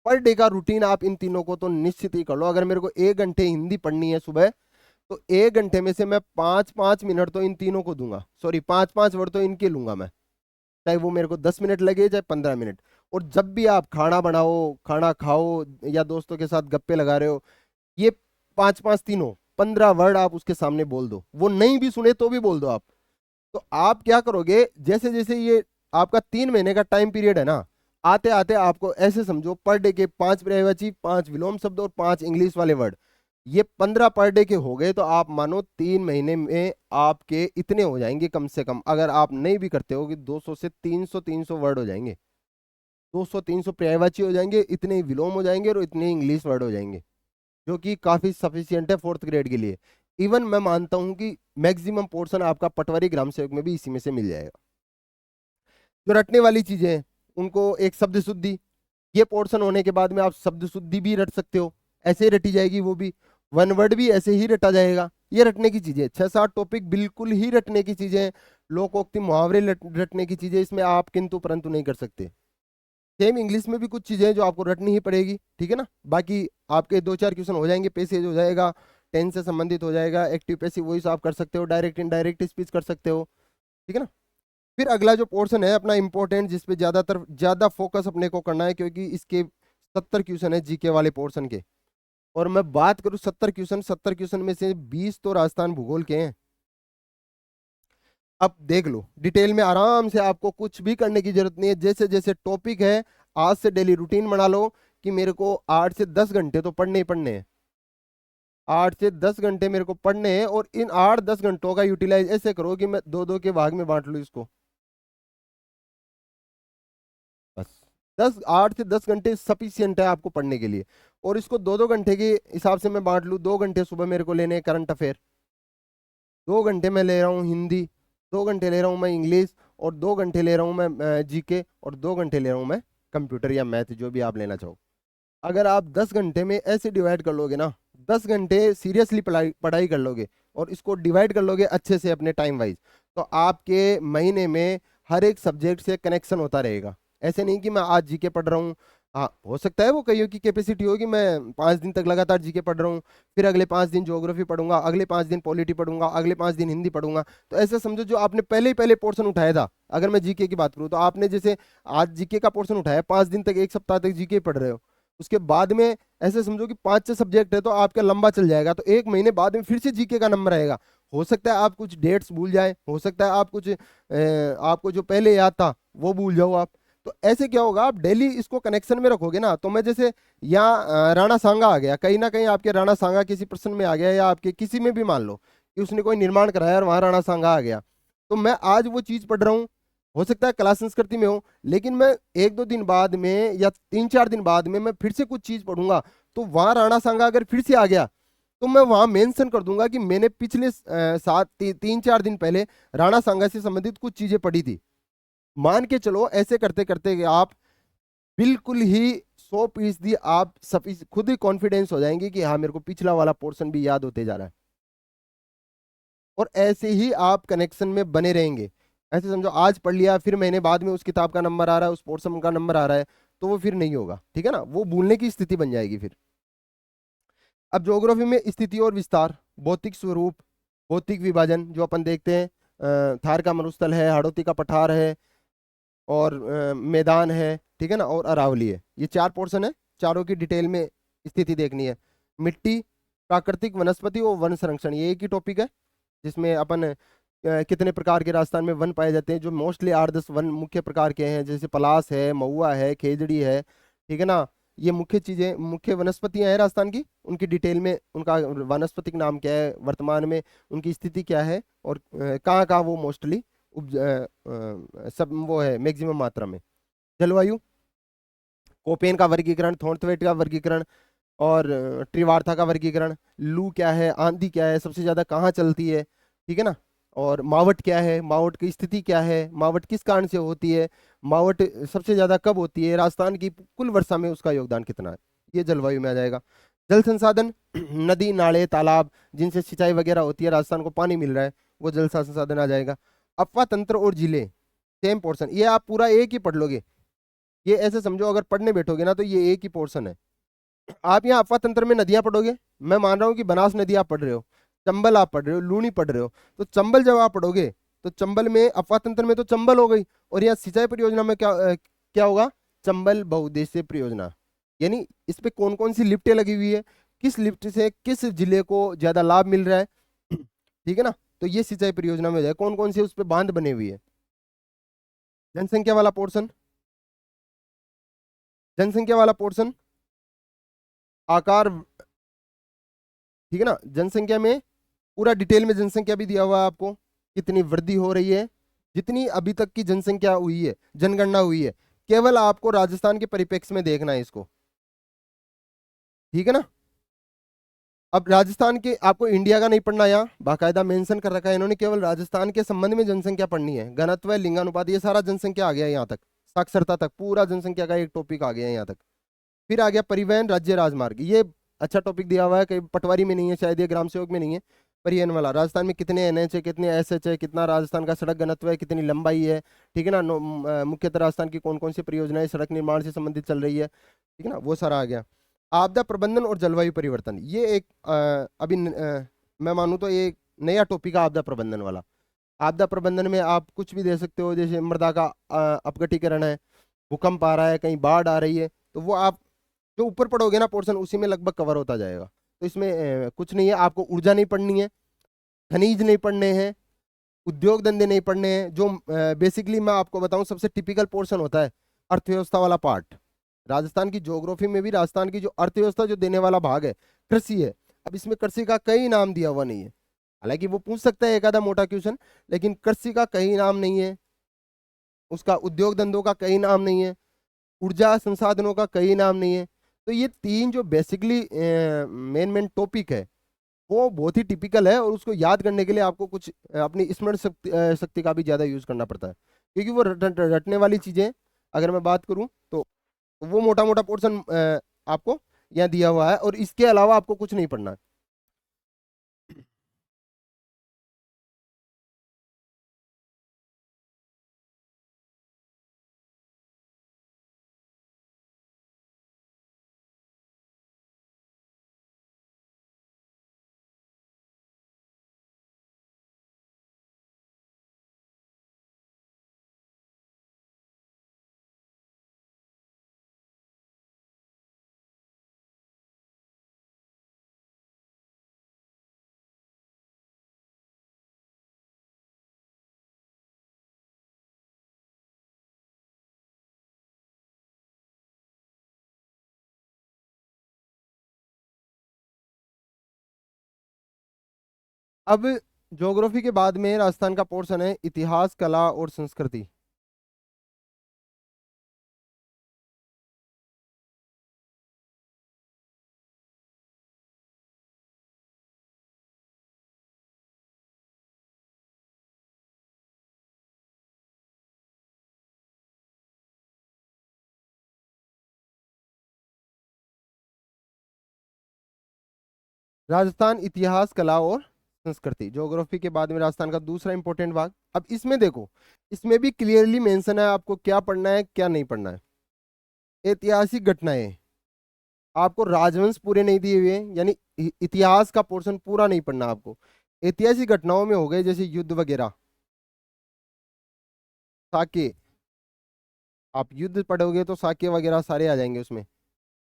पर डे का रूटीन आप इन तीनों को तो निश्चित ही कर लो। अगर मेरे को 1 घंटे हिंदी पढ़नी है सुबह, तो 1 घंटे में से मैं 5-5 मिनट तो इन तीनों को दूंगा, सॉरी 5-5 वर्ड तो इनके लूंगा मैं, चाहे वो मेरे को 10 मिनट लगे चाहे 15 मिनट। और जब भी आप खाना बनाओ, खाना खाओ, या दोस्तों के साथ गप्पे लगा रहे हो, ये 5-5 तीनों 15 वर्ड आप उसके सामने बोल दो, वो नहीं भी सुने तो भी बोल दो आप। तो आप क्या करोगे, जैसे जैसे ये आपका 3 महीने का टाइम पीरियड है ना, आते आते आपको ऐसे समझो पर डे के 5 पर्यायवाची, 5 विलोम शब्द और 5 इंग्लिश वाले वर्ड, ये 15 पर डे के हो गए। तो आप मानो 3 महीने में आपके इतने हो जाएंगे कम से कम, अगर आप नहीं भी करते हो कि 200 से 300 वर्ड हो जाएंगे, 200-300 पर्यायवाची हो जाएंगे, इतने ही विलोम हो जाएंगे और इतने इंग्लिश वर्ड हो जाएंगे, जो कि काफी सफिशियंट है 4th ग्रेड के लिए। इवन मैं मानता हूं कि मैक्सिमम पोर्शन आपका पटवारी ग्राम सेवक में भी इसी में से मिल जाएगा। जो रटने वाली चीजें हैं उनको एक शब्द शुद्धि, ये पोर्शन होने के बाद में आप शब्द शुद्धि भी रट सकते हो, ऐसे ही रटी जाएगी वो भी, 1 वर्ड भी ऐसे ही रटा जाएगा। ये रटने की चीजें 6-7 टॉपिक बिल्कुल ही रटने की चीजें हैं, लोकोक्ति मुहावरे रटने की चीजें, इसमें आप किंतु परंतु नहीं कर सकते। सेम इंग्लिश में भी कुछ चीजें हैं जो आपको रटनी ही पड़ेगी, ठीक है ना। बाकी आपके 2-4 क्वेश्चन हो जाएंगे, पैसेज हो जाएगा, टेंस से संबंधित हो जाएगा, एक्टिव पैसिव वॉइस आप कर सकते हो, डायरेक्ट इनडायरेक्ट स्पीच कर सकते हो, ठीक है ना। फिर अगला जो पोर्शन है अपना इंपॉर्टेंट, जिसपे ज्यादा फोकस अपने को करना है, क्योंकि इसके 70 क्वेश्चन है जीके वाले पोर्शन के। और मैं बात करूं 70 क्वेश्चन में से 20 तो राजस्थान भूगोल के हैं। अब देख लो डिटेल में आराम से, आपको कुछ भी करने की जरूरत नहीं है, जैसे जैसे टॉपिक है आज से डेली रूटीन बना लो कि मेरे को 8 से 10 घंटे तो पढ़ने ही पढ़ने हैं, 8 से 10 घंटे मेरे को पढ़ने हैं। और इन 8-10 घंटों का यूटिलाइज ऐसे करो कि मैं 2-2 के भाग में बांट लूँ इसको, बस 8 से 10 घंटे सफिशियंट है आपको पढ़ने के लिए। और इसको 2-2 घंटे के हिसाब से मैं बांट लूँ, 2 घंटे सुबह मेरे को लेने करंट अफेयर, 2 घंटे मैं ले रहा हूँ हिंदी, 2 घंटे ले रहा हूँ मैं इंग्लिश, और 2 घंटे ले रहा हूँ मैं जीके, और 2 घंटे ले रहा हूँ मैं कंप्यूटर या मैथ, जो भी आप लेना चाहो। अगर आप 10 घंटे में ऐसे डिवाइड कर लोगे ना, 10 घंटे सीरियसली पढ़ाई पढ़ाई कर लोगे और इसको डिवाइड कर लोगे अच्छे से अपने टाइम वाइज, तो आपके महीने में हर एक सब्जेक्ट से कनेक्शन होता रहेगा। ऐसे नहीं कि मैं आज जीके पढ़ रहा हूँ, हाँ, हो सकता है वो कईयों की कैपेसिटी होगी, मैं 5 दिन तक लगातार जीके पढ़ रहा हूँ, फिर अगले 5 दिन ज्योग्राफी पढ़ूंगा, अगले 5 दिन पॉलिटी पढ़ूंगा, अगले 5 दिन हिंदी पढ़ूंगा। तो ऐसा समझो जो आपने पहले ही पहले पोर्शन उठाया था, अगर मैं जीके की बात करूँ तो आपने जैसे आज जीके का पोर्शन उठाया, 5 दिन तक, एक सप्ताह तक जीके पढ़ रहे हो, उसके बाद में ऐसे समझो कि 5-6 सब्जेक्ट है तो आपका लंबा चल जाएगा, तो 1 महीने बाद में फिर से जीके का नंबर आएगा। हो सकता है आप कुछ डेट्स भूल जाए, हो सकता है आप कुछ आपको जो पहले याद था वो भूल जाओ आप। तो ऐसे क्या होगा, आप डेली इसको कनेक्शन में रखोगे ना, तो मैं जैसे यहाँ राणा सांगा आ गया, कहीं ना कहीं आपके राणा सांगा किसी प्रश्न में आ गया, या आपके किसी में भी मान लो कि उसने कोई निर्माण कराया और वहां राणा सांगा आ गया, तो मैं आज वो चीज पढ़ रहा हूँ, हो सकता है क्लास संस्कृति में हो, लेकिन मैं 1-2 दिन बाद में या 3-4 दिन बाद में मैं फिर से कुछ चीज पढ़ूंगा, तो वहां राणा सांगा अगर फिर से आ गया, तो मैं वहां मेंशन कर दूंगा कि मैंने पिछले 3-4 दिन पहले राणा सांगा से संबंधित कुछ चीजें पढ़ी थी। मान के चलो ऐसे करते करते आप बिल्कुल ही 100% आप खुद ही कॉन्फिडेंस हो जाएंगे कि हाँ, मेरे को पिछला वाला पोर्शन भी याद होते जा रहा है, और ऐसे ही आप कनेक्शन में बने रहेंगे। ऐसे समझो आज पढ़ लिया, फिर महीने बाद में उस किताब का नंबर आ रहा है, उस पोर्शन का नंबर आ रहा है, तो वो फिर नहीं होगा, ठीक है ना, वो भूलने की स्थिति बन जाएगी फिर। अब ज्योग्राफी में स्थिति और विस्तार, भौतिक स्वरूप, भौतिक विभाजन जो अपन देखते हैं, थार का मरुस्थल है, हाड़ौती का पठार है, और मैदान है, ठीक है ना, और अरावली है, ये 4 पोर्शन है, चारों की डिटेल में स्थिति देखनी है। मिट्टी, प्राकृतिक वनस्पति और वन संरक्षण, ये एक ही टॉपिक है जिसमें अपन कितने प्रकार के राजस्थान में वन पाए जाते हैं, जो मोस्टली 8-10 वन मुख्य प्रकार के हैं, जैसे पलास है, महुआ है, खेजड़ी है, ठीक है ना, ये मुख्य चीजें, मुख्य वनस्पतियां हैं राजस्थान की, उनकी डिटेल में उनका वानस्पतिक नाम क्या है, वर्तमान में उनकी स्थिति क्या है, और कहाँ कहाँ वो मोस्टली सब वो है मैक्सिमम मात्रा में। जलवायु, कोपेन का वर्गीकरण, थॉर्नथवेट का वर्गीकरण, और ट्रिवार्था का वर्गीकरण, लू क्या है, आंधी क्या है, सबसे ज्यादा कहाँ चलती है, ठीक है ना, और मावट क्या है, मावट की स्थिति क्या है, मावट किस कारण से होती है, मावट सबसे ज्यादा कब होती है, राजस्थान की कुल वर्षा में उसका योगदान कितना है, ये जलवायु में आ जाएगा। जल संसाधन, नदी, नाले, तालाब, जिनसे सिंचाई वगैरह होती है, राजस्थान को पानी मिल रहा है, वो जल संसाधन आ जाएगा। अफवाह तंत्र और जिले, सेम पोर्शन, ये आप पूरा एक ही पढ़ लोगे, ये ऐसे समझो अगर पढ़ने बैठोगे ना तो ये एक ही पोर्शन है। आप यहाँ अफवाह तंत्र में नदियां पढ़ोगे, मैं मान रहा हूँ कि बनास नदी आप पढ़ रहे हो, चंबल आप पढ़ रहे हो, लूनी पढ़ रहे हो, तो चंबल जब आप पढ़ोगे तो चंबल में अफवाह तंत्र में तो चंबल हो गई, और यहाँ सिंचाई परियोजना में क्या होगा, चंबल बहुउद्देशीय परियोजना, यानी इस पे कौन कौन सी लिफ्टें लगी हुई है, किस लिफ्ट से किस जिले को ज्यादा लाभ मिल रहा है, ठीक है ना, तो ये सिंचाई परियोजना में हो जाए, कौन कौन से उस पे बांध बने हुए है। जनसंख्या वाला पोर्शन, जनसंख्या वाला पोर्शन, आकार, ठीक है ना, जनसंख्या में पूरा डिटेल में जनसंख्या भी दिया हुआ है आपको, कितनी वृद्धि हो रही है, जितनी अभी तक की जनसंख्या हुई है, जनगणना हुई है, केवल आपको राजस्थान के परिप्रेक्ष्य में देखना है इसको, ठीक है ना। अब राजस्थान के आपको इंडिया का नहीं पढ़ना, यहाँ बाकायदा मेंशन कर रखा है इन्होंने, केवल राजस्थान के संबंध में जनसंख्या पढ़नी है, घनत्व, लिंगानुपात, ये सारा जनसंख्या आ गया यहाँ तक, साक्षरता तक, पूरा जनसंख्या का एक टॉपिक आ गया यहाँ तक। फिर आ गया परिवहन, राज्य राजमार्ग, ये अच्छा टॉपिक दिया हुआ है, कहीं पटवारी में नहीं है शायद, ये ग्राम सेवक में नहीं है। परिवहन वाला, राजस्थान में कितने एनएच है, कितने एसएच है, कितना राजस्थान का सड़क घनत्व है, कितनी लंबाई है, ठीक है ना, मुख्यतः राजस्थान की कौन कौन सी परियोजनाएं सड़क निर्माण से संबंधित चल रही है, ठीक है ना, वो सारा आ गया। आपदा प्रबंधन और जलवायु परिवर्तन, ये एक मैं मानूँ तो ये एक नया टॉपिक है, आपदा प्रबंधन वाला। आपदा प्रबंधन में आप कुछ भी दे सकते हो, जैसे मृदा का अपघटीकरण है, भूकंप आ रहा है, कहीं बाढ़ आ रही है, तो वो आप जो ऊपर पढ़ोगे ना पोर्शन, उसी में लगभग कवर होता जाएगा। तो इसमें कुछ नहीं है, आपको ऊर्जा नहीं पढ़नी है, खनिज नहीं पढ़ने हैं, उद्योग धंधे नहीं पढ़ने हैं, जो बेसिकली मैं आपको बताऊं सबसे टिपिकल पोर्शन होता है, अर्थव्यवस्था वाला पार्ट। राजस्थान की ज्योग्राफी में भी राजस्थान की जो अर्थव्यवस्था जो देने वाला भाग है, कृषि है। अब इसमें कृषि का कहीं नाम दिया हुआ नहीं है, हालांकि वो पूछ सकता है एक आधा मोटा क्वेश्चन, लेकिन कृषि का कहीं नाम नहीं है, उसका उद्योग धंधों का कहीं नाम नहीं है, ऊर्जा संसाधनों का कहीं नाम नहीं है। तो ये तीन जो बेसिकली मेन मेन टॉपिक है, वो बहुत ही टिपिकल है, और उसको याद करने के लिए आपको कुछ अपनी स्मरण शक्ति का भी ज्यादा यूज करना पड़ता है, क्योंकि वो रटने वाली चीजें, अगर मैं बात करूं तो वो मोटा मोटा पोर्शन आपको यहाँ दिया हुआ है, और इसके अलावा आपको कुछ नहीं पढ़ना है। अब ज्योग्राफी के बाद में राजस्थान का पोर्शन है इतिहास, कला और संस्कृति। राजस्थान इतिहास, कला और संस्कृति, ज्योग्राफी के बाद में राजस्थान का दूसरा इंपॉर्टेंट भाग। अब इसमें देखो, इसमें भी क्लियरली मेंशन है आपको क्या पढ़ना है क्या नहीं पढ़ना है। ऐतिहासिक घटनाएं, आपको राजवंश पूरे नहीं दिए हुए हैं, यानी इतिहास का पोर्शन पूरा नहीं पढ़ना आपको। ऐतिहासिक घटनाओं में हो गए जैसे युद्ध वगैरह, साके, आप युद्ध पढ़ोगे तो साके वगैरह सारे आ जाएंगे उसमें।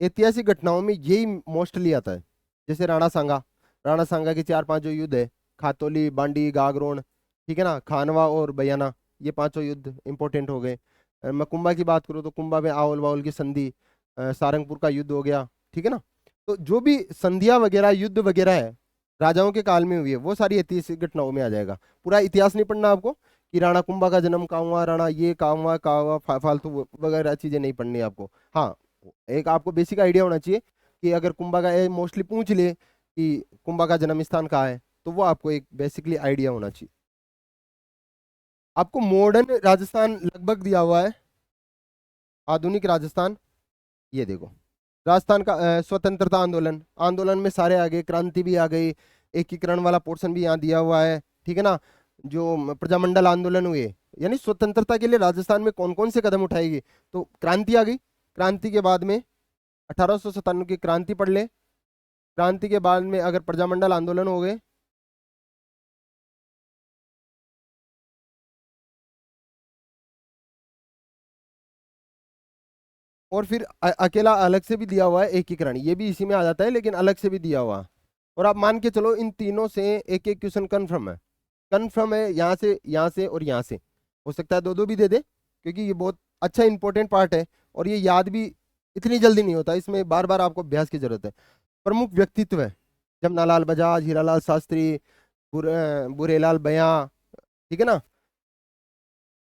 ऐतिहासिक घटनाओं में यही मोस्टली आता है, जैसे राणा सांगा, राणा सांगा के 4-5 जो युद्ध है, खातोली, बांडी, गागरोन, ठीक है ना, खानवा और बयाना, ये पांचों युद्ध इंपॉर्टेंट हो गए। मैं कुंभा की बात करूँ तो कुंभा में आओल वाओल की संधि, सारंगपुर का युद्ध हो गया, ठीक है ना। तो जो भी संधियां वगैरह युद्ध वगैरह है राजाओं के काल में हुई है, वो सारी ऐतिहासिक घटनाओं में आ जाएगा। पूरा इतिहास नहीं पढ़ना आपको कि राणा कुंभा का जन्म कहाँ हुआ, राणा ये कहाँ हुआ कहाँ हुआ, फालतू वगैरह चीजें नहीं पढ़नी आपको। हाँ, एक आपको बेसिक आइडिया होना चाहिए कि अगर कुंभा का मोस्टली पूछ ले कि कुंभा का जन्म स्थान कहाँ है, तो वो आपको एक बेसिकली आइडिया होना चाहिए। आपको मॉडर्न राजस्थान लगभग दिया हुआ है, आधुनिक राजस्थान, ये देखो। राजस्थान का स्वतंत्रता आंदोलन, आंदोलन में सारे आ गए, क्रांति भी आ गई, एकीकरण वाला पोर्शन भी यहाँ दिया हुआ है, ठीक है ना। जो प्रजामंडल आंदोलन हुए, यानी स्वतंत्रता के लिए राजस्थान में कौन कौन से कदम उठाएगी, तो क्रांति आ गई। क्रांति के बाद में 1897 की क्रांति पढ़ ले। क्रांति के बाद में अगर प्रजामंडल आंदोलन हो गए, और फिर अकेला अलग से भी दिया हुआ है एकीकरण, ये भी इसी में आ जाता है लेकिन अलग से भी दिया हुआ है। और आप मान के चलो इन तीनों से एक एक क्वेश्चन कन्फर्म है, कन्फर्म है, यहाँ से और यहाँ से। हो सकता है दो दो भी दे दे, क्योंकि ये बहुत अच्छा इंपॉर्टेंट पार्ट है और ये याद भी इतनी जल्दी नहीं होता, इसमें बार बार आपको अभ्यास की जरूरत है। प्रमुख व्यक्तित्व है, जमनालाल बजाज, हीरालाल शास्त्री, बुरेलाल बयां, ठीक है ना।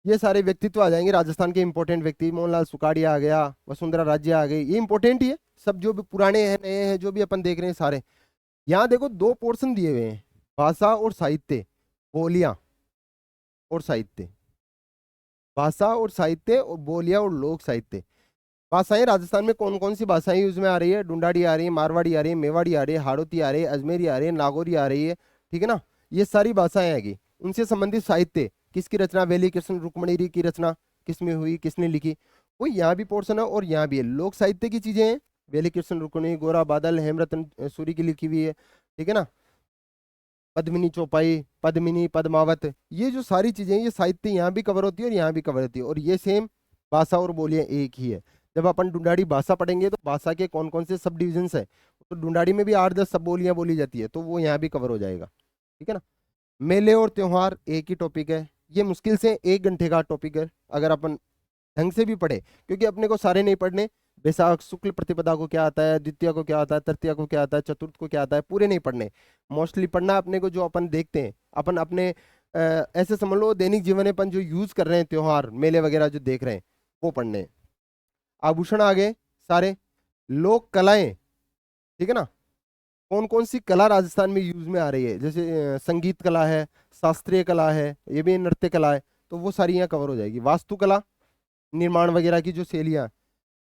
ये सारे व्यक्तित्व आ जाएंगे राजस्थान के इंपॉर्टेंट व्यक्ति, मोहनलाल सुखाड़िया आ गया, वसुंधरा राजे आ गई, ये इंपॉर्टेंट ही है सब, जो भी पुराने हैं नए हैं जो भी अपन देख रहे हैं सारे। यहाँ देखो दो पोर्शन दिए हुए हैं, भाषा और साहित्य, बोलियां और साहित्य, भाषा और साहित्य और बोलियां और लोक साहित्य। भाषाएं राजस्थान में कौन कौन सी भाषाएं यूज में आ रही है, ढूंढाड़ी आ रही है, मारवाड़ी आ रही है, मेवाड़ी आ रही है, हाड़ौती आ रही है, अजमेरी आ रही है, नागौरी आ रही है, ठीक है ना। ये सारी भाषाएं आएगी। उनसे संबंधित साहित्य, किसकी रचना, वेली कृष्ण रुक्मणी की रचना किसमें हुई, किसने लिखी, वो यहाँ भी पोर्शन है और यहाँ भी है। लोक साहित्य की चीजें हैं, वेली कृष्ण रुक्मणी, गोरा बादल, हेमरतन सूरी की लिखी हुई है, ठीक है ना, पद्मिनी चौपाई, पद्मिनी, पद्मावत, ये जो सारी चीजें हैं, ये साहित्य यहाँ भी कवर होती है और यहाँ भी कवर होती है, और ये सेम भाषा और बोलियां एक ही है। जब अपन ढूंढाड़ी भाषा पढ़ेंगे तो भाषा के कौन कौन से सब डिविजन्स है, तो ढूंढाड़ी में भी 8-10 सब बोलियां बोली जाती है, तो वो यहाँ भी कवर हो जाएगा, ठीक है ना। मेले और त्योहार एक ही टॉपिक है, ये मुश्किल से 1 घंटे का टॉपिक है अगर अपन ढंग से भी पढ़े, क्योंकि अपने को सारे नहीं पढ़ने। बैसाख शुक्ल प्रतिपदा को क्या आता है, द्वितीया को क्या आता है, तृतीया को क्या आता है, चतुर्थ को क्या आता है, पूरे नहीं पढ़ने। मोस्टली पढ़ना अपने को जो अपन देखते हैं, अपन अपने ऐसे समझ लो दैनिक जीवन में अपन जो यूज कर रहे हैं, त्योहार मेले वगैरह जो देख रहे हैं, वो पढ़ने हैं। आभूषण आ गए सारे, लोक कलाएं, ठीक है ना, कौन कौन सी कला राजस्थान में यूज में आ रही है, जैसे संगीत कला है, शास्त्रीय कला है, ये भी नृत्य कला है, तो वो सारी यहाँ कवर हो जाएगी। वास्तुकला, निर्माण वगैरह की जो शैलियां।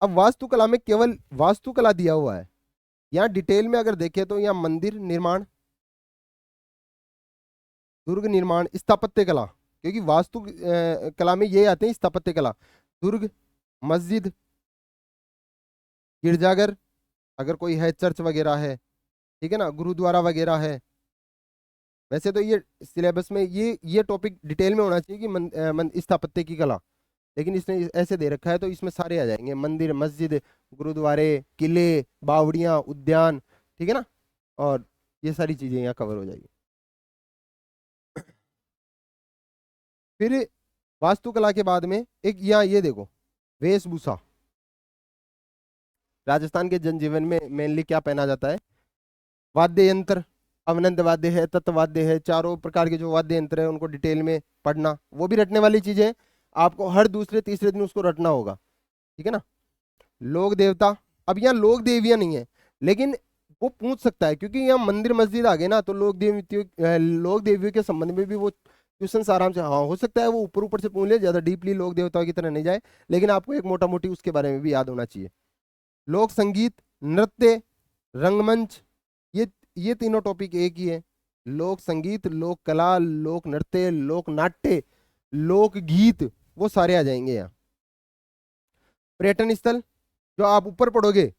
अब वास्तुकला में केवल वास्तुकला दिया हुआ है, यहाँ डिटेल में अगर देखें तो यहाँ मंदिर निर्माण, दुर्ग निर्माण, स्थापत्य कला, क्योंकि वास्तु कला में ये आते हैं स्थापत्य कला, दुर्ग, मस्जिद, गिरजाघर, अगर कोई है चर्च वगैरह है, ठीक है ना, गुरुद्वारा वगैरह है। वैसे तो ये सिलेबस में ये टॉपिक डिटेल में होना चाहिए कि स्थापत्य की कला, लेकिन इसने ऐसे दे रखा है तो इसमें सारे आ जाएंगे, मंदिर, मस्जिद, गुरुद्वारे, किले, बावड़ियां, उद्यान, ठीक है ना, और ये सारी चीजें यहाँ कवर हो जाएगी। फिर वास्तुकला के बाद में एक यहाँ ये देखो, वेशभूषा, राजस्थान के जनजीवन में मेनली क्या पहना जाता है, वाद्य यंत्र, अवनंद वाद्य है, तत्ववाद्य है, चारों प्रकार के जो वाद्य यंत्र है उनको डिटेल में पढ़ना, वो भी रटने वाली चीजें हैं। आपको हर दूसरे तीसरे दिन उसको रटना होगा, ठीक है ना। लोक देवता, अब यहाँ लोक देवियां नहीं है, लेकिन वो पूछ सकता है क्योंकि यहाँ मंदिर मस्जिद आ गए ना, तो लोक देवियों के संबंध में भी वो क्वेश्चन आराम से, हाँ हो सकता है वो ऊपर ऊपर से पूछ ले, ज्यादा डीपली लोक देवताओं की तरह नहीं जाए, लेकिन आपको एक मोटा मोटी उसके बारे में भी याद होना चाहिए। लोक संगीत, नृत्य, रंगमंच, ये ये तीनों टॉपिक एक ही है। लोक संगीत, लोक कला, लोक नृत्य, लोक नाट्य, लोक गीत, वो सारे आ जाएंगे यहाँ। पर्यटन स्थल, जो आप ऊपर पढ़ोगे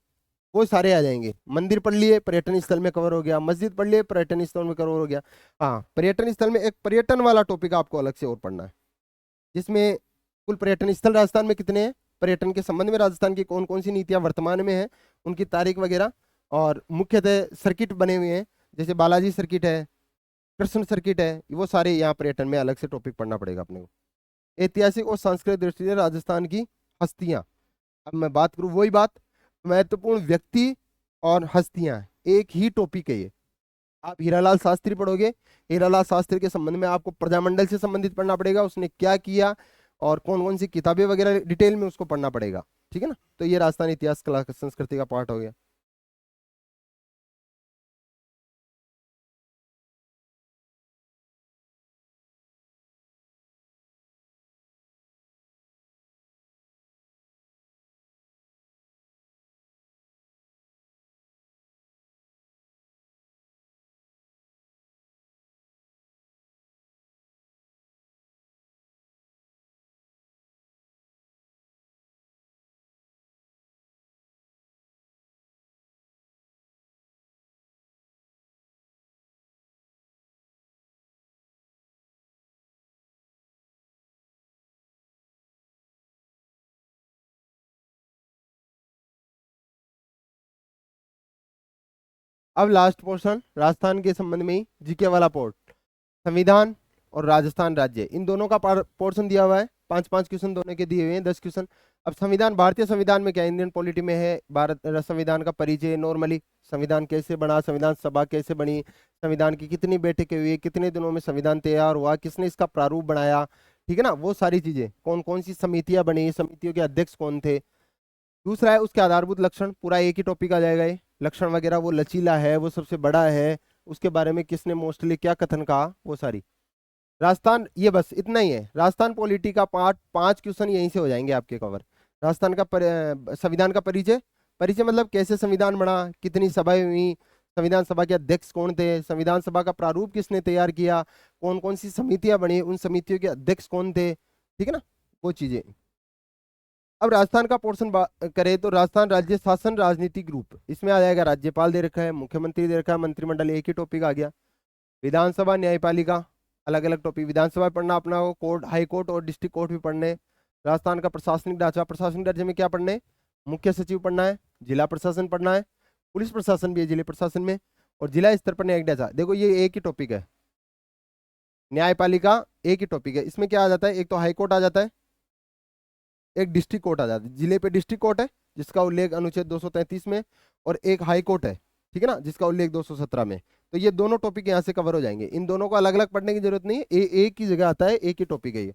वो सारे आ जाएंगे। मंदिर पढ़ लिए, पर्यटन स्थल में कवर हो गया, मस्जिद पढ़ लिए, पर्यटन स्थल में कवर हो गया। हाँ, पर्यटन स्थल में एक पर्यटन वाला टॉपिक आपको अलग से और पढ़ना है, जिसमें कुल पर्यटन स्थल राजस्थान में कितने हैं, पर्यटन के संबंध में राजस्थान की कौन कौन सी नीतियां वर्तमान में हैं, उनकी तारीख वगैरह, और मुख्यतः सर्किट बने हुए हैं, जैसे बालाजी सर्किट है, कृष्ण सर्किट है, वो सारे यहाँ पर्यटन में अलग से टॉपिक पढ़ना पड़ेगा अपने को। ऐतिहासिक और सांस्कृतिक दृष्टि से राजस्थान की हस्तियां, अब मैं बात करूं वही बात, महत्वपूर्ण व्यक्ति और हस्तियां एक ही टॉपिक है ये। आप हीरालाल शास्त्री पढ़ोगे, हीरालाल शास्त्री के संबंध में आपको प्रजामंडल से संबंधित पढ़ना पड़ेगा, उसने क्या किया और कौन कौन सी किताबें वगैरह डिटेल में उसको पढ़ना पड़ेगा, ठीक है ना। तो ये राजस्थान इतिहास कला संस्कृति का पार्ट हो गया। अब लास्ट पोर्शन राजस्थान के संबंध में ही जीके वाला पोर्ट, संविधान और राजस्थान राज्य, इन दोनों का पोर्शन दिया हुआ है, 5-5 क्वेश्चन दोनों के दिए हुए हैं, 10 क्वेश्चन। अब संविधान, भारतीय संविधान में क्या, इंडियन पॉलिटी में है भारत संविधान का परिचय, नॉर्मली संविधान कैसे बना, संविधान सभा कैसे बनी, संविधान की कितनी बैठकें हुई, कितने दिनों में संविधान तैयार हुआ, किसने इसका प्रारूप बनाया, ठीक है ना, वो सारी चीजें, कौन कौन सी समितियां बनी, समितियों के अध्यक्ष कौन थे। दूसरा है उसके आधारभूत लक्षण, पूरा एक ही टॉपिक आ जाएगा ये, लक्षण वगैरह, वो लचीला है, वो सबसे बड़ा है, उसके बारे में किसने मोस्टली क्या कथन कहा, वो सारी। राजस्थान, ये बस इतना ही है, राजस्थान पॉलिटी का पार्ट 5 क्वेश्चन यहीं से हो जाएंगे आपके कवर। राजस्थान का संविधान का परिचय, परिचय मतलब कैसे संविधान बना, कितनी सभाएं हुई, संविधान सभा के अध्यक्ष कौन थे, संविधान सभा का प्रारूप किसने तैयार किया, कौन कौन सी समितियां बनी, उन समितियों के अध्यक्ष कौन थे, ठीक है ना, वो चीजें। अब राजस्थान का पोर्शन करें तो राजस्थान राज्य शासन राजनीति ग्रुप, इसमें आ जाएगा राज्यपाल दे रखा है, मुख्यमंत्री दे रखा है, मंत्रिमंडल, एक ही टॉपिक आ गया। विधानसभा, न्यायपालिका, अलग अलग टॉपिक, विधानसभा पढ़ना अपना हो, कोर्ट, हाई कोर्ट और डिस्ट्रिक्ट कोर्ट भी पढ़ने। राजस्थान का प्रशासनिक ढांचा, प्रशासनिक ढांचे में क्या पढ़ने, मुख्य सचिव पढ़ना है, जिला प्रशासन पढ़ना है, पुलिस प्रशासन भी है जिले प्रशासन में, और जिला स्तर पर न्यायिक ढांचा, देखो ये एक ही टॉपिक है। न्यायपालिका एक ही टॉपिक है, इसमें क्या आ जाता है, एक तो हाई कोर्ट आ जाता है, एक डिस्ट्रिक्ट कोर्ट आ जाता है, जिले पे डिस्ट्रिक्ट कोर्ट है जिसका उल्लेख अनुच्छेद 233 में, और एक हाई कोर्ट है, ठीक है ना, जिसका उल्लेख 217 में। तो ये दोनों टॉपिक यहाँ से कवर हो जाएंगे, इन दोनों को अलग अलग पढ़ने की जरूरत नहीं है, एक ही जगह आता है, एक ही टॉपिक है ये।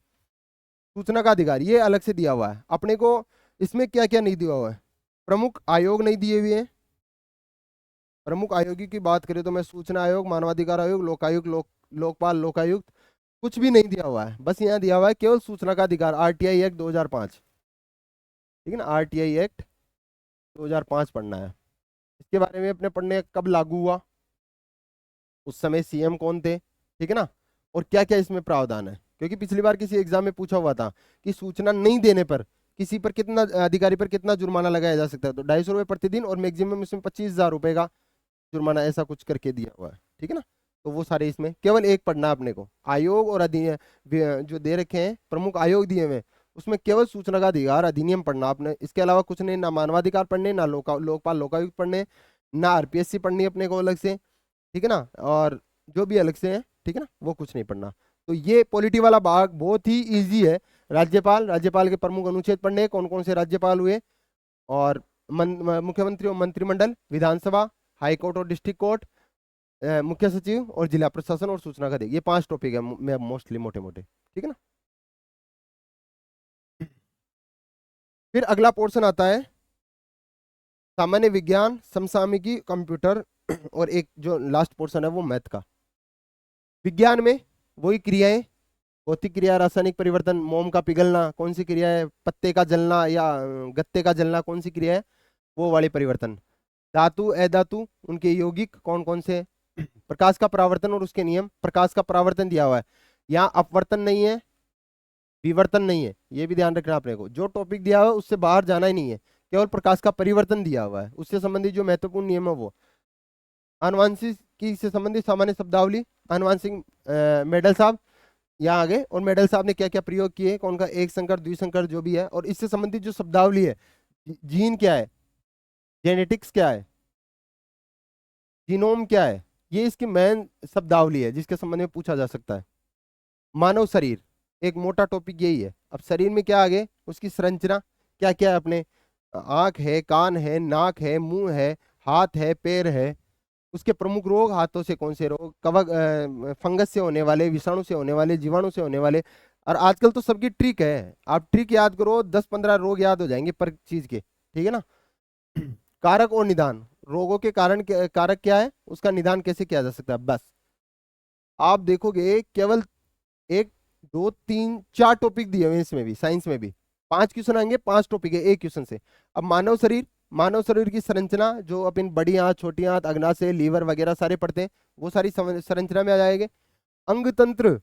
सूचना का अधिकार ये अलग से दिया हुआ है अपने को, इसमें क्या क्या नहीं दिया हुआ है, प्रमुख आयोग नहीं दिए हुए हैं। प्रमुख आयोगी की बात करें तो मैं सूचना आयोग, मानवाधिकार आयोग, लोकायुक्त, लोकपाल, लोकायुक्त, कुछ भी नहीं दिया हुआ है, बस यहाँ दिया हुआ है केवल सूचना का अधिकार, आरटीआई एक्ट 2005, ठीक है ना, आरटीआई एक्ट 2005 पढ़ना है। इसके बारे में अपने पढ़ने, कब लागू हुआ, उस समय सीएम कौन थे, ठीक है ना, और क्या क्या इसमें प्रावधान है, क्योंकि पिछली बार किसी एग्जाम में पूछा हुआ था कि सूचना नहीं देने पर किसी पर कितना, अधिकारी पर कितना जुर्माना लगाया जा सकता है, तो 250 रुपये प्रतिदिन और मैक्सिमम इसमें 25,000 रुपये का जुर्माना, ऐसा कुछ करके दिया हुआ है, ठीक है ना। तो वो सारे इसमें केवल एक पढ़ना है अपने को, आयोग और अधिनियम जो दे रखे हैं, प्रमुख आयोग दिए हुए हैं, उसमें केवल सूचना का अधिकार अधिनियम पढ़ना आपने, इसके अलावा कुछ नहीं, ना मानवाधिकार पढ़ने, ना लोकपाल लोकायुक्त पढ़ने, ना आरपीएससी पढ़नी अपने को अलग से, ठीक है ना, और जो भी अलग से है, ठीक है ना, वो कुछ नहीं पढ़ना। तो ये पॉलिटी वाला भाग बहुत ही इजी है। राज्यपाल, राज्यपाल के प्रमुख अनुच्छेद पढ़ने, कौन कौन से राज्यपाल हुए, और मुख्यमंत्री और मंत्रिमंडल, विधानसभा, हाई कोर्ट और डिस्ट्रिक्ट कोर्ट, मुख्य सचिव और जिला प्रशासन और सूचना का ये 5 टॉपिक है मोस्टली मोटे मोटे, ठीक है ना। फिर अगला पोर्शन आता है सामान्य विज्ञान, समसामयिकी, कंप्यूटर और एक जो लास्ट पोर्शन है वो मैथ का। विज्ञान में वही क्रियाएं, भौतिक क्रिया, रासायनिक परिवर्तन, मोम का पिघलना कौन सी क्रिया है, पत्ते का जलना या गत्ते का जलना कौन सी क्रिया है, वो वाले परिवर्तन। धातु अधातु उनके यौगिक कौन कौन से हैं? प्रकाश का परावर्तन और उसके नियम। प्रकाश का परावर्तन दिया हुआ है, यहाँ अपवर्तन नहीं है, विवर्तन नहीं है, ये भी ध्यान रखना आपने को। जो टॉपिक दिया हुआ है उससे बाहर जाना ही नहीं है, केवल प्रकाश का परिवर्तन दिया हुआ है, उससे संबंधित जो महत्वपूर्ण नियम है वो। आनुवांशिकी से संबंधित सामान्य शब्दावली, आनुवांशिक मेडल साहब यहाँ आ गए, और मेडल साहब ने क्या क्या प्रयोग किए, कौन का एक संकर द्विसंकर जो भी है, और इससे संबंधित जो शब्दावली है, जीन क्या है, जेनेटिक्स क्या है, जीनोम क्या है, ये इसकी मेन शब्दावली है जिसके संबंध में पूछा जा सकता है। मानव शरीर एक मोटा टॉपिक यही है। अब शरीर में क्या आगे, उसकी संरचना क्या क्या है, अपने आंख है, कान है, नाक है, मुंह है, हाथ है, पैर है, उसके प्रमुख रोग, हाथों से कौन से रोग, कवक फंगस से होने वाले, विषाणु से होने वाले, जीवाणु से होने वाले। और आजकल तो सबकी ट्रिक है, आप ट्रिक याद करो 10-15 रोग याद हो जाएंगे पर चीज के, ठीक है ना। कारक और निदान, रोगों के कारण कारक क्या है, उसका निदान कैसे किया जा सकता है, बस आप देखोगे केवल 1 2 3 4 टॉपिक दिए हुए हैं इसमें भी, साइंस में भी 5 क्वेश्चन आएंगे, 5 टॉपिक है एक क्वेश्चन से। अब मानव शरीर, मानव शरीर की संरचना जो अपन बड़ी आंत, छोटी आंत, अग्नाशय, लीवर वगैरह सारे पढ़ते हैं, वो सारी संरचना में आ जाएंगे। अंग तंत्र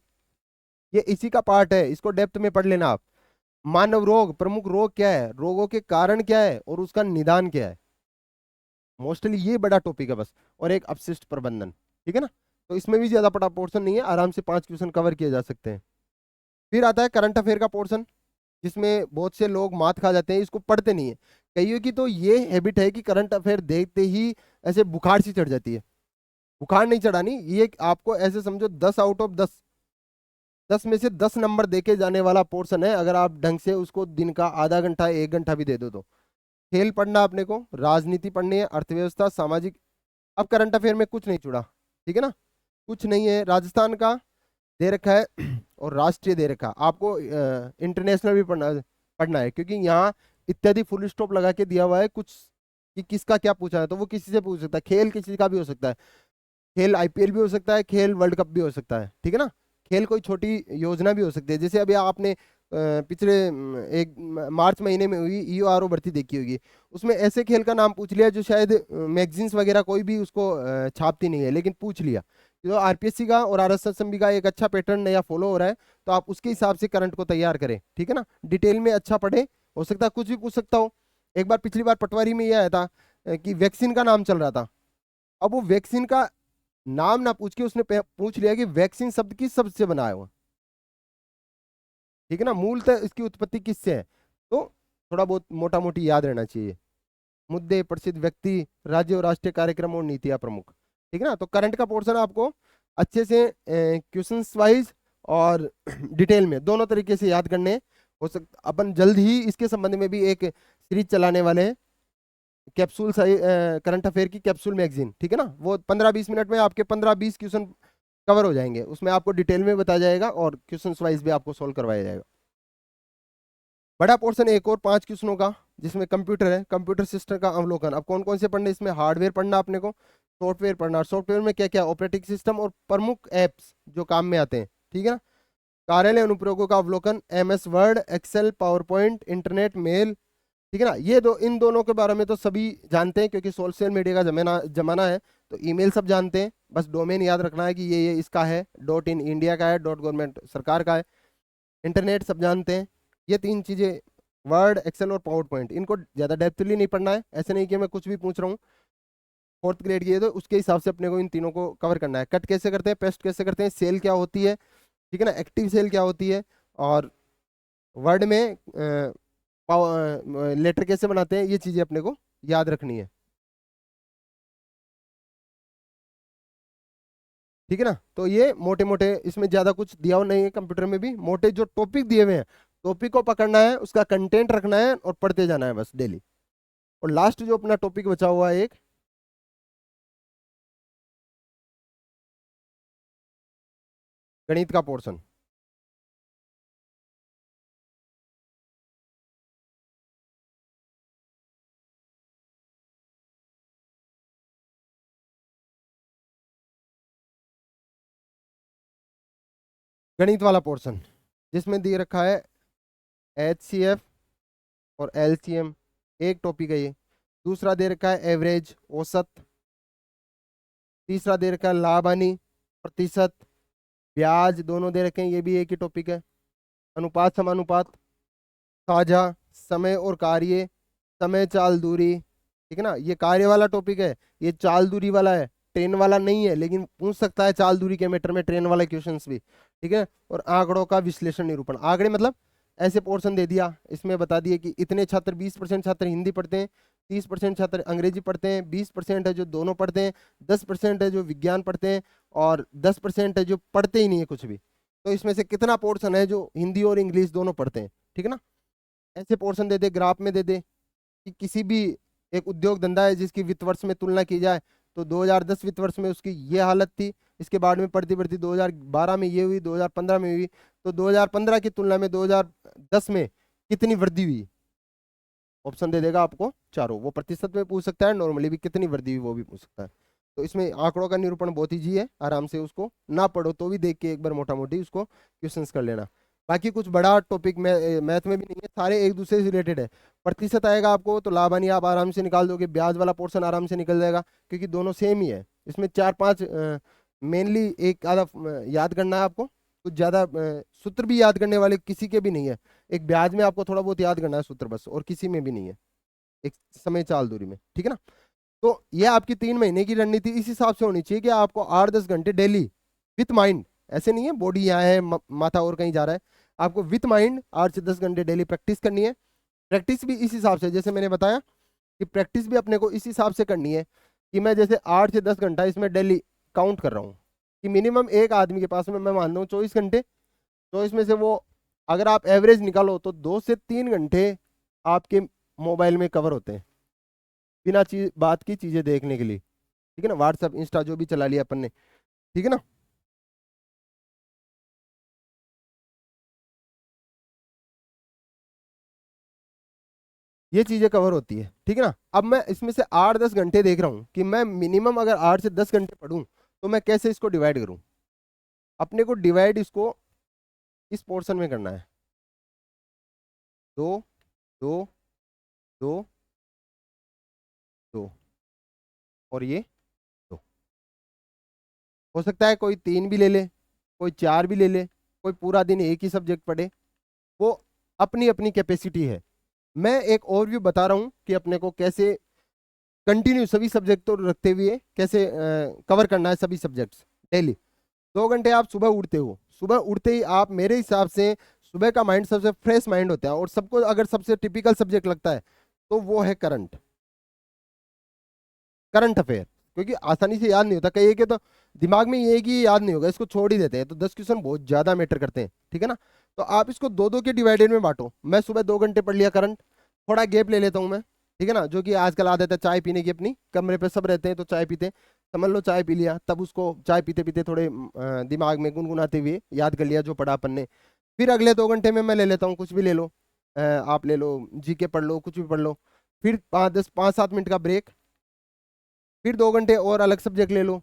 ये इसी का पार्ट है, इसको डेप्थ में पढ़ लेना आप। मानव रोग, प्रमुख रोग क्या है, रोगों के कारण क्या है और उसका निदान क्या है, मोस्टली ये बड़ा टॉपिक है बस। और एक अपशिष्ट प्रबंधन, ठीक है ना। तो इसमें भी ज्यादा बड़ा पोर्शन नहीं है, आराम से 5 क्वेश्चन कवर किए जा सकते हैं। फिर आता है करंट अफेयर का पोर्शन, जिसमें बहुत से लोग मात खा जाते हैं, इसको पढ़ते नहीं है। कईयों की तो ये हैबिट है कि करंट अफेयर देखते ही ऐसे बुखार सी चढ़ जाती है। बुखार नहीं चढ़ानी, ये आपको ऐसे समझो 10 आउट ऑफ 10, 10 में से 10 नंबर देके जाने वाला पोर्शन है, अगर आप ढंग से उसको दिन का आधा घंटा 1 घंटा भी दे दो तो। खेल पढ़ना अपने को, राजनीति पढ़नी है, अर्थव्यवस्था, सामाजिक। अब करंट अफेयर में कुछ नहीं छुड़ा, ठीक है ना, कुछ नहीं है। राजस्थान का दे रखा है और राष्ट्रीय दे रखा, आपको इंटरनेशनल भी पढ़ना है, क्योंकि यहाँ इत्यादि फुल स्टॉप लगा के दिया हुआ है कुछ कि किसका क्या पूछा है, तो वो किसी से पूछ सकता है। खेल किसी का भी हो सकता है, खेल आईपीएल भी हो सकता है, खेल वर्ल्ड कप भी हो सकता है, ठीक है ना। खेल कोई छोटी योजना भी हो सकती है, जैसे अभी आपने पिछले एक मार्च महीने में हुई ईओआरओ भर्ती देखी होगी, उसमें ऐसे खेल का नाम पूछ लिया जो शायद मैगजीन्स वगैरह कोई भी उसको छापती नहीं है, लेकिन पूछ लिया। तो आरपीएससी का और आरएसएसएमबी का एक अच्छा पैटर्न नया फॉलो हो रहा है, तो आप उसके हिसाब से करंट को तैयार करें, ठीक है ना। डिटेल में अच्छा पढ़े, हो सकता है कुछ भी पूछ सकता हो। एक बार पिछली बार पटवारी में यह आया था कि वैक्सीन का नाम चल रहा था, अब वो वैक्सीन का नाम ना पूछ के उसने पूछ लिया कि वैक्सीन शब्द किस शब्द से बना हुआ, ठीक है ना, मूलतः इसकी उत्पत्ति किससे है। तो थोड़ा बहुत मोटा मोटी याद रहना चाहिए। मुद्दे, प्रसिद्ध व्यक्ति, राज्य और राष्ट्रीय कार्यक्रम और नीतियां प्रमुख, ठीक है ना। तो करंट का पोर्शन आपको अच्छे से क्वेश्चंस वाइज और डिटेल में दोनों तरीके से याद करने हो सकता। अपन जल्द ही इसके संबंध में भी एक सीरीज चलाने वाले हैं, कैप्सूल करंट अफेयर की कैप्सूल मैगजीन, ठीक है ना। वो 15-20 मिनट में आपके 15-20 क्वेश्चन कवर हो जाएंगे, उसमें आपको डिटेल में बताया जाएगा और क्वेश्चन वाइज भी आपको सोल्व करवाया जाएगा। बड़ा पोर्शन एक और 5 क्वेश्चनों का, जिसमें कंप्यूटर है, कंप्यूटर सिस्टम का अवलोकन। अब कौन कौन से पढ़ने, इसमें हार्डवेयर पढ़ना अपने को, सॉफ्टवेयर पढ़ना, सॉफ्टवेयर में क्या क्या ऑपरेटिंग सिस्टम और प्रमुख एप्स जो काम में आते हैं, ठीक है ना। कार्यालय अनुप्रयोगों का अवलोकन, MS Word, Excel, PowerPoint, internet, mail, ठीक है ना। ये इन दोनों के बारे में तो सभी जानते हैं, क्योंकि सोशल मीडिया का जमाना जमाना है, तो ईमेल सब जानते हैं, बस डोमेन याद रखना है कि ये इसका है, .in इंडिया का है, .गवर्नमेंट सरकार का है। इंटरनेट सब जानते हैं। ये 3 चीजें, वर्ड, एक्सेल और पावर पॉइंट, इनको ज्यादा डेप्थली नहीं पढ़ना है, ऐसे नहीं कि मैं कुछ भी पूछ रहा हूँ। 4th ग्रेड की है तो उसके हिसाब से अपने को इन तीनों को कवर करना है। कट कैसे करते हैं, पेस्ट कैसे करते हैं, सेल क्या होती है, ठीक है ना, एक्टिव सेल क्या होती है, और वर्ड में लेटर कैसे बनाते हैं, ये चीजें अपने को याद रखनी है, ठीक है ना। तो ये मोटे मोटे, इसमें ज्यादा कुछ दिया हुआ नहीं है, कंप्यूटर में भी मोटे जो टॉपिक दिए हुए हैं, टॉपिक को पकड़ना है, उसका कंटेंट रखना है और पढ़ते जाना है बस डेली। और लास्ट जो अपना टॉपिक बचा हुआ है एक गणित का पोर्शन। गणित वाला पोर्शन जिसमें दे रखा है HCF और LCM, एक टॉपिक है ये। दूसरा दे रखा है एवरेज, औसत। तीसरा दे रखा है लाभ हानि, प्रतिशत, ब्याज, दोनों दे रखे हैं, ये भी एक ही टॉपिक है। अनुपात समानुपात, साझा, समय और कार्य, समय चाल दूरी, ठीक है ना। ये कार्य वाला टॉपिक है, ये चाल दूरी वाला है, ट्रेन वाला नहीं है, लेकिन पूछ सकता है चाल दूरी के मैटर में ट्रेन वाले क्वेश्चंस भी, ठीक है। और आंकड़ों का विश्लेषण निरूपण, आंकड़े मतलब ऐसे पोर्शन दे दिया, इसमें बता दिए कि इतने छात्र 20% छात्र हिंदी पढ़ते हैं, 30% छात्र अंग्रेजी पढ़ते हैं, 20% है जो दोनों पढ़ते हैं, 10% है जो विज्ञान पढ़ते हैं, और 10% है जो पढ़ते ही नहीं है कुछ भी। तो इसमें से कितना पोर्शन है जो हिंदी और इंग्लिश दोनों पढ़ते हैं, ठीक है ना। ऐसे पोर्शन दे दे, ग्राफ में दे दे कि किसी भी एक उद्योग धंधा है जिसकी वित्त वर्ष में तुलना की जाए तो 2010 वित्त वर्ष में उसकी ये हालत थी, इसके बाद में बढ़ती बढ़ती 2012 में ये हुई, 2015 में हुई, तो 2015 की तुलना में 2010 में कितनी वृद्धि हुई। ऑप्शन दे देगा आपको चारों, वो प्रतिशत में पूछ सकता है, नॉर्मली भी कितनी वृद्धि हुई वो भी पूछ सकता है। तो इसमें आंकड़ों का निरूपण बहुत ईजी है, आराम से उसको ना पढ़ो तो भी देख के एक बार मोटा मोटी उसको क्वेश्चंस कर लेना। बाकी कुछ बड़ा टॉपिक मैथ में भी नहीं है, सारे एक दूसरे से रिलेटेड है। प्रतिशत आएगा आपको तो लाभ हानि आप आराम से निकाल दोगे, ब्याज वाला पोर्शन आराम से निकल जाएगा क्योंकि दोनों सेम ही है। इसमें 4-5 मेनली एक आधा याद करना है आपको, कुछ ज्यादा सूत्र भी याद करने वाले किसी के भी नहीं है। एक ब्याज में आपको थोड़ा बहुत याद करना है सूत्र बस, और किसी में भी नहीं है, एक समय चाल दूरी में, ठीक है ना। तो ये आपकी 3 महीने की रणनीति इस हिसाब से होनी चाहिए कि आपको 8-10 घंटे डेली विथ माइंड, ऐसे नहीं है बॉडी यहाँ है माथा और कहीं जा रहा है, आपको विथ माइंड 8 से 10 घंटे डेली प्रैक्टिस करनी है। प्रैक्टिस भी इस हिसाब से, जैसे मैंने बताया कि प्रैक्टिस भी अपने को इस हिसाब से करनी है कि मैं जैसे 8 से 10 घंटा इसमें डेली काउंट कर रहा हूँ कि मिनिमम एक आदमी के पास में मैं मान लूँ 24 घंटे, तो इसमें से वो अगर आप एवरेज निकालो तो 2 से 3 घंटे आपके मोबाइल में कवर होते हैं बिना चीज बात की चीजें देखने के लिए, ठीक है ना। व्हाट्सएप इंस्टा जो भी चला लिया अपन ने, ठीक है ना। ये चीजें कवर होती है, ठीक है ना। अब मैं इसमें से 8-10 घंटे देख रहा हूँ कि मैं मिनिमम अगर 8 से 10 घंटे पढूं तो मैं कैसे इसको डिवाइड करूं। अपने को डिवाइड इसको इस पोर्शन में करना है, 2 2 2 और ये 2। हो सकता है कोई 3 भी ले ले, कोई 4 भी ले ले, कोई पूरा दिन एक ही सब्जेक्ट पढ़े, वो अपनी अपनी कैपेसिटी है। मैं एक ओवरव्यू बता रहा हूँ कि अपने को कैसे कंटिन्यू सभी सब्जेक्ट तो रखते हुए कैसे कवर करना है सभी सब्जेक्ट्स डेली। 2 घंटे आप सुबह उठते हो, सुबह उठते ही आप मेरे हिसाब से सुबह का माइंड सबसे फ्रेश माइंड होता है, और सबको अगर सबसे टिपिकल सब्जेक्ट लगता है तो वो है करंट करंट अफेयर, क्योंकि आसानी से याद नहीं होता। कई के तो दिमाग में ये है कि ये याद नहीं होगा, इसको छोड़ ही देते हैं, तो 10 क्वेश्चन बहुत ज्यादा मैटर करते हैं, ठीक है ना। तो आप इसको 2-2 के डिवाइडेड में बांटो। मैं सुबह 2 घंटे पढ़ लिया करंट, थोड़ा गैप ले लेता हूँ मैं, ठीक है ना, जो कि आजकल आदत है चाय पीने की, अपनी कमरे पे सब रहते हैं तो चाय पीते हैं, समझ लो चाय पी लिया, तब उसको चाय पीते पीते थोड़े दिमाग में गुनगुनाते हुए याद कर लिया जो पढ़ा अपन ने। फिर अगले 2 घंटे में मैं ले लेता हूँ, कुछ भी ले लो, आप ले लो जीके पढ़ लो, कुछ भी पढ़ लो। फिर 5-7 मिनट का ब्रेक, फिर 2 घंटे और अलग सब्जेक्ट ले लो।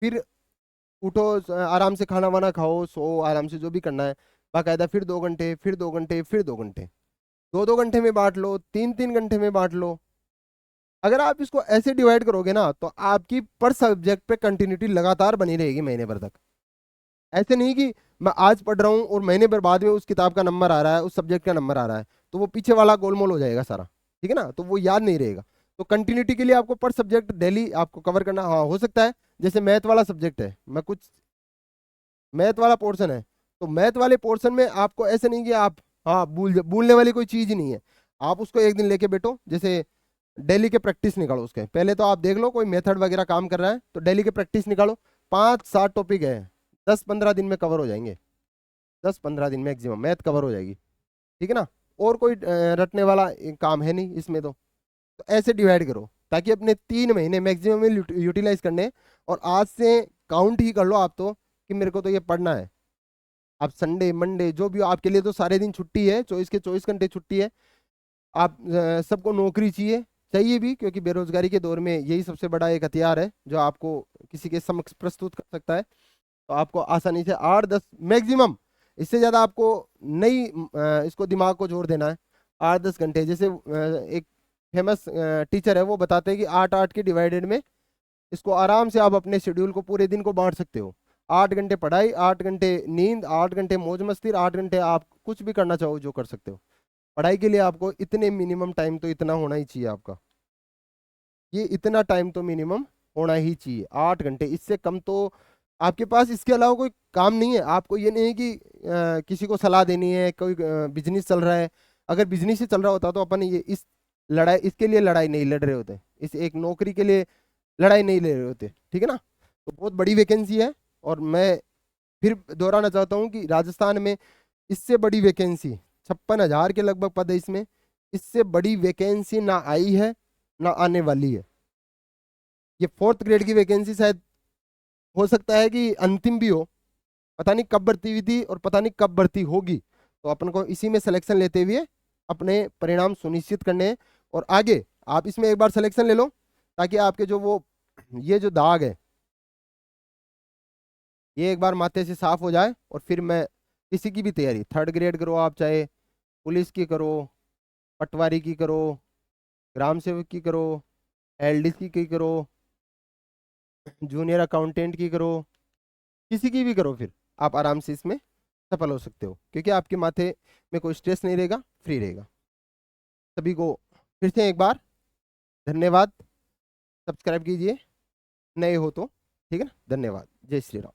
फिर उठो, आराम से खाना वाना खाओ, सो आराम से जो भी करना है बाकायदा। फिर 2 घंटे, फिर 2 घंटे, फिर 2 घंटे, 2-2 घंटे में बांट लो, 3-3 घंटे में बांट लो। अगर आप इसको ऐसे डिवाइड करोगे ना तो आपकी पर सब्जेक्ट पे कंटिन्यूटी लगातार बनी रहेगी महीने भर तक। ऐसे नहीं कि मैं आज पढ़ रहा हूँ और महीने भर बाद में उस किताब का नंबर आ रहा है, उस सब्जेक्ट का नंबर आ रहा है, तो वो पीछे वाला गोलमोल हो जाएगा सारा, ठीक है ना, तो वो याद नहीं रहेगा। तो कंटिन्यूटी के लिए आपको पर सब्जेक्ट डेली आपको कवर करना, हाँ हो सकता है जैसे मैथ वाला सब्जेक्ट है, मैं कुछ मैथ वाला पोर्शन है, तो मैथ वाले पोर्शन में आपको ऐसे नहीं कि आप हाँ भूलने वाली कोई चीज ही नहीं है। आप उसको एक दिन लेके बैठो, जैसे डेली के प्रैक्टिस निकालो उसके पहले, तो आप देख लो कोई मेथड वगैरह काम कर रहा है तो डेली के प्रैक्टिस निकालो। 5-7 टॉपिक है, 10-15 दिन में कवर हो जाएंगे, 10-15 दिन मैक्सिमम मैथ कवर हो जाएगी, ठीक है ना। और कोई रटने वाला काम है नहीं इसमें, तो ऐसे डिवाइड करो ताकि अपने 3 महीने मैक्सिमम में यूटिलाइज करने। और आज से काउंट ही कर लो आप तो कि मेरे को तो ये पढ़ना है, आप संडे मंडे जो भी हो, आपके लिए तो सारे दिन छुट्टी है, 24 के 24 घंटे छुट्टी है। आप सबको नौकरी चाहिए, चाहिए भी, क्योंकि बेरोजगारी के दौर में यही सबसे बड़ा एक हथियार है जो आपको किसी के समक्ष प्रस्तुत कर सकता है। तो आपको आसानी से 8-10 मैक्सिमम, इससे ज़्यादा आपको नहीं इसको दिमाग को जोड़ देना है। 8-10 घंटे, जैसे एक फेमस टीचर है वो बताते हैं कि 8-8 के डिवाइडेड में इसको आराम से आप अपने शेड्यूल को पूरे दिन को बांट सकते हो। 8 घंटे पढ़ाई, 8 घंटे नींद, 8 घंटे मौज मस्ती, 8 घंटे आप कुछ भी करना चाहो जो कर सकते हो। पढ़ाई के लिए आपको इतने मिनिमम टाइम तो इतना होना ही चाहिए आपका, ये इतना टाइम तो मिनिमम होना ही चाहिए, 8 घंटे। इससे कम तो आपके पास इसके अलावा कोई काम नहीं है। आपको ये नहीं है कि किसी को सलाह देनी है, कोई बिजनेस चल रहा है। अगर बिजनेस ही चल रहा होता तो अपन ये इस लड़ाई, इसके लिए लड़ाई नहीं लड़ रहे होते, इस एक नौकरी के लिए लड़ाई नहीं ले रहे होते, ठीक है ना। तो बहुत बड़ी वैकेंसी है, और मैं फिर दोहराना चाहता हूँ कि राजस्थान में इससे बड़ी वैकेंसी, 56,000 के लगभग पद है इसमें, इससे बड़ी वैकेंसी ना आई है ना आने वाली है। ये 4th ग्रेड की वैकेंसी शायद हो सकता है कि अंतिम भी हो, पता नहीं कब भर्ती हुई थी और पता नहीं कब भर्ती होगी। तो अपन को इसी में सिलेक्शन लेते हुए अपने परिणाम सुनिश्चित करने हैं। और आगे आप इसमें एक बार सिलेक्शन ले लो, ताकि आपके जो वो ये जो दाग है ये एक बार माथे से साफ हो जाए, और फिर मैं किसी की भी तैयारी 3rd ग्रेड करो, आप चाहे पुलिस की करो, पटवारी की करो, ग्राम सेवक की करो, एलडीसी की करो, जूनियर अकाउंटेंट की करो, किसी की भी करो, फिर आप आराम से इसमें सफल हो सकते हो, क्योंकि आपके माथे में कोई स्ट्रेस नहीं रहेगा, फ्री रहेगा। सभी को फिर से एक बार धन्यवाद। सब्सक्राइब कीजिए नए हो तो, ठीक है ना। धन्यवाद। जय श्री राम।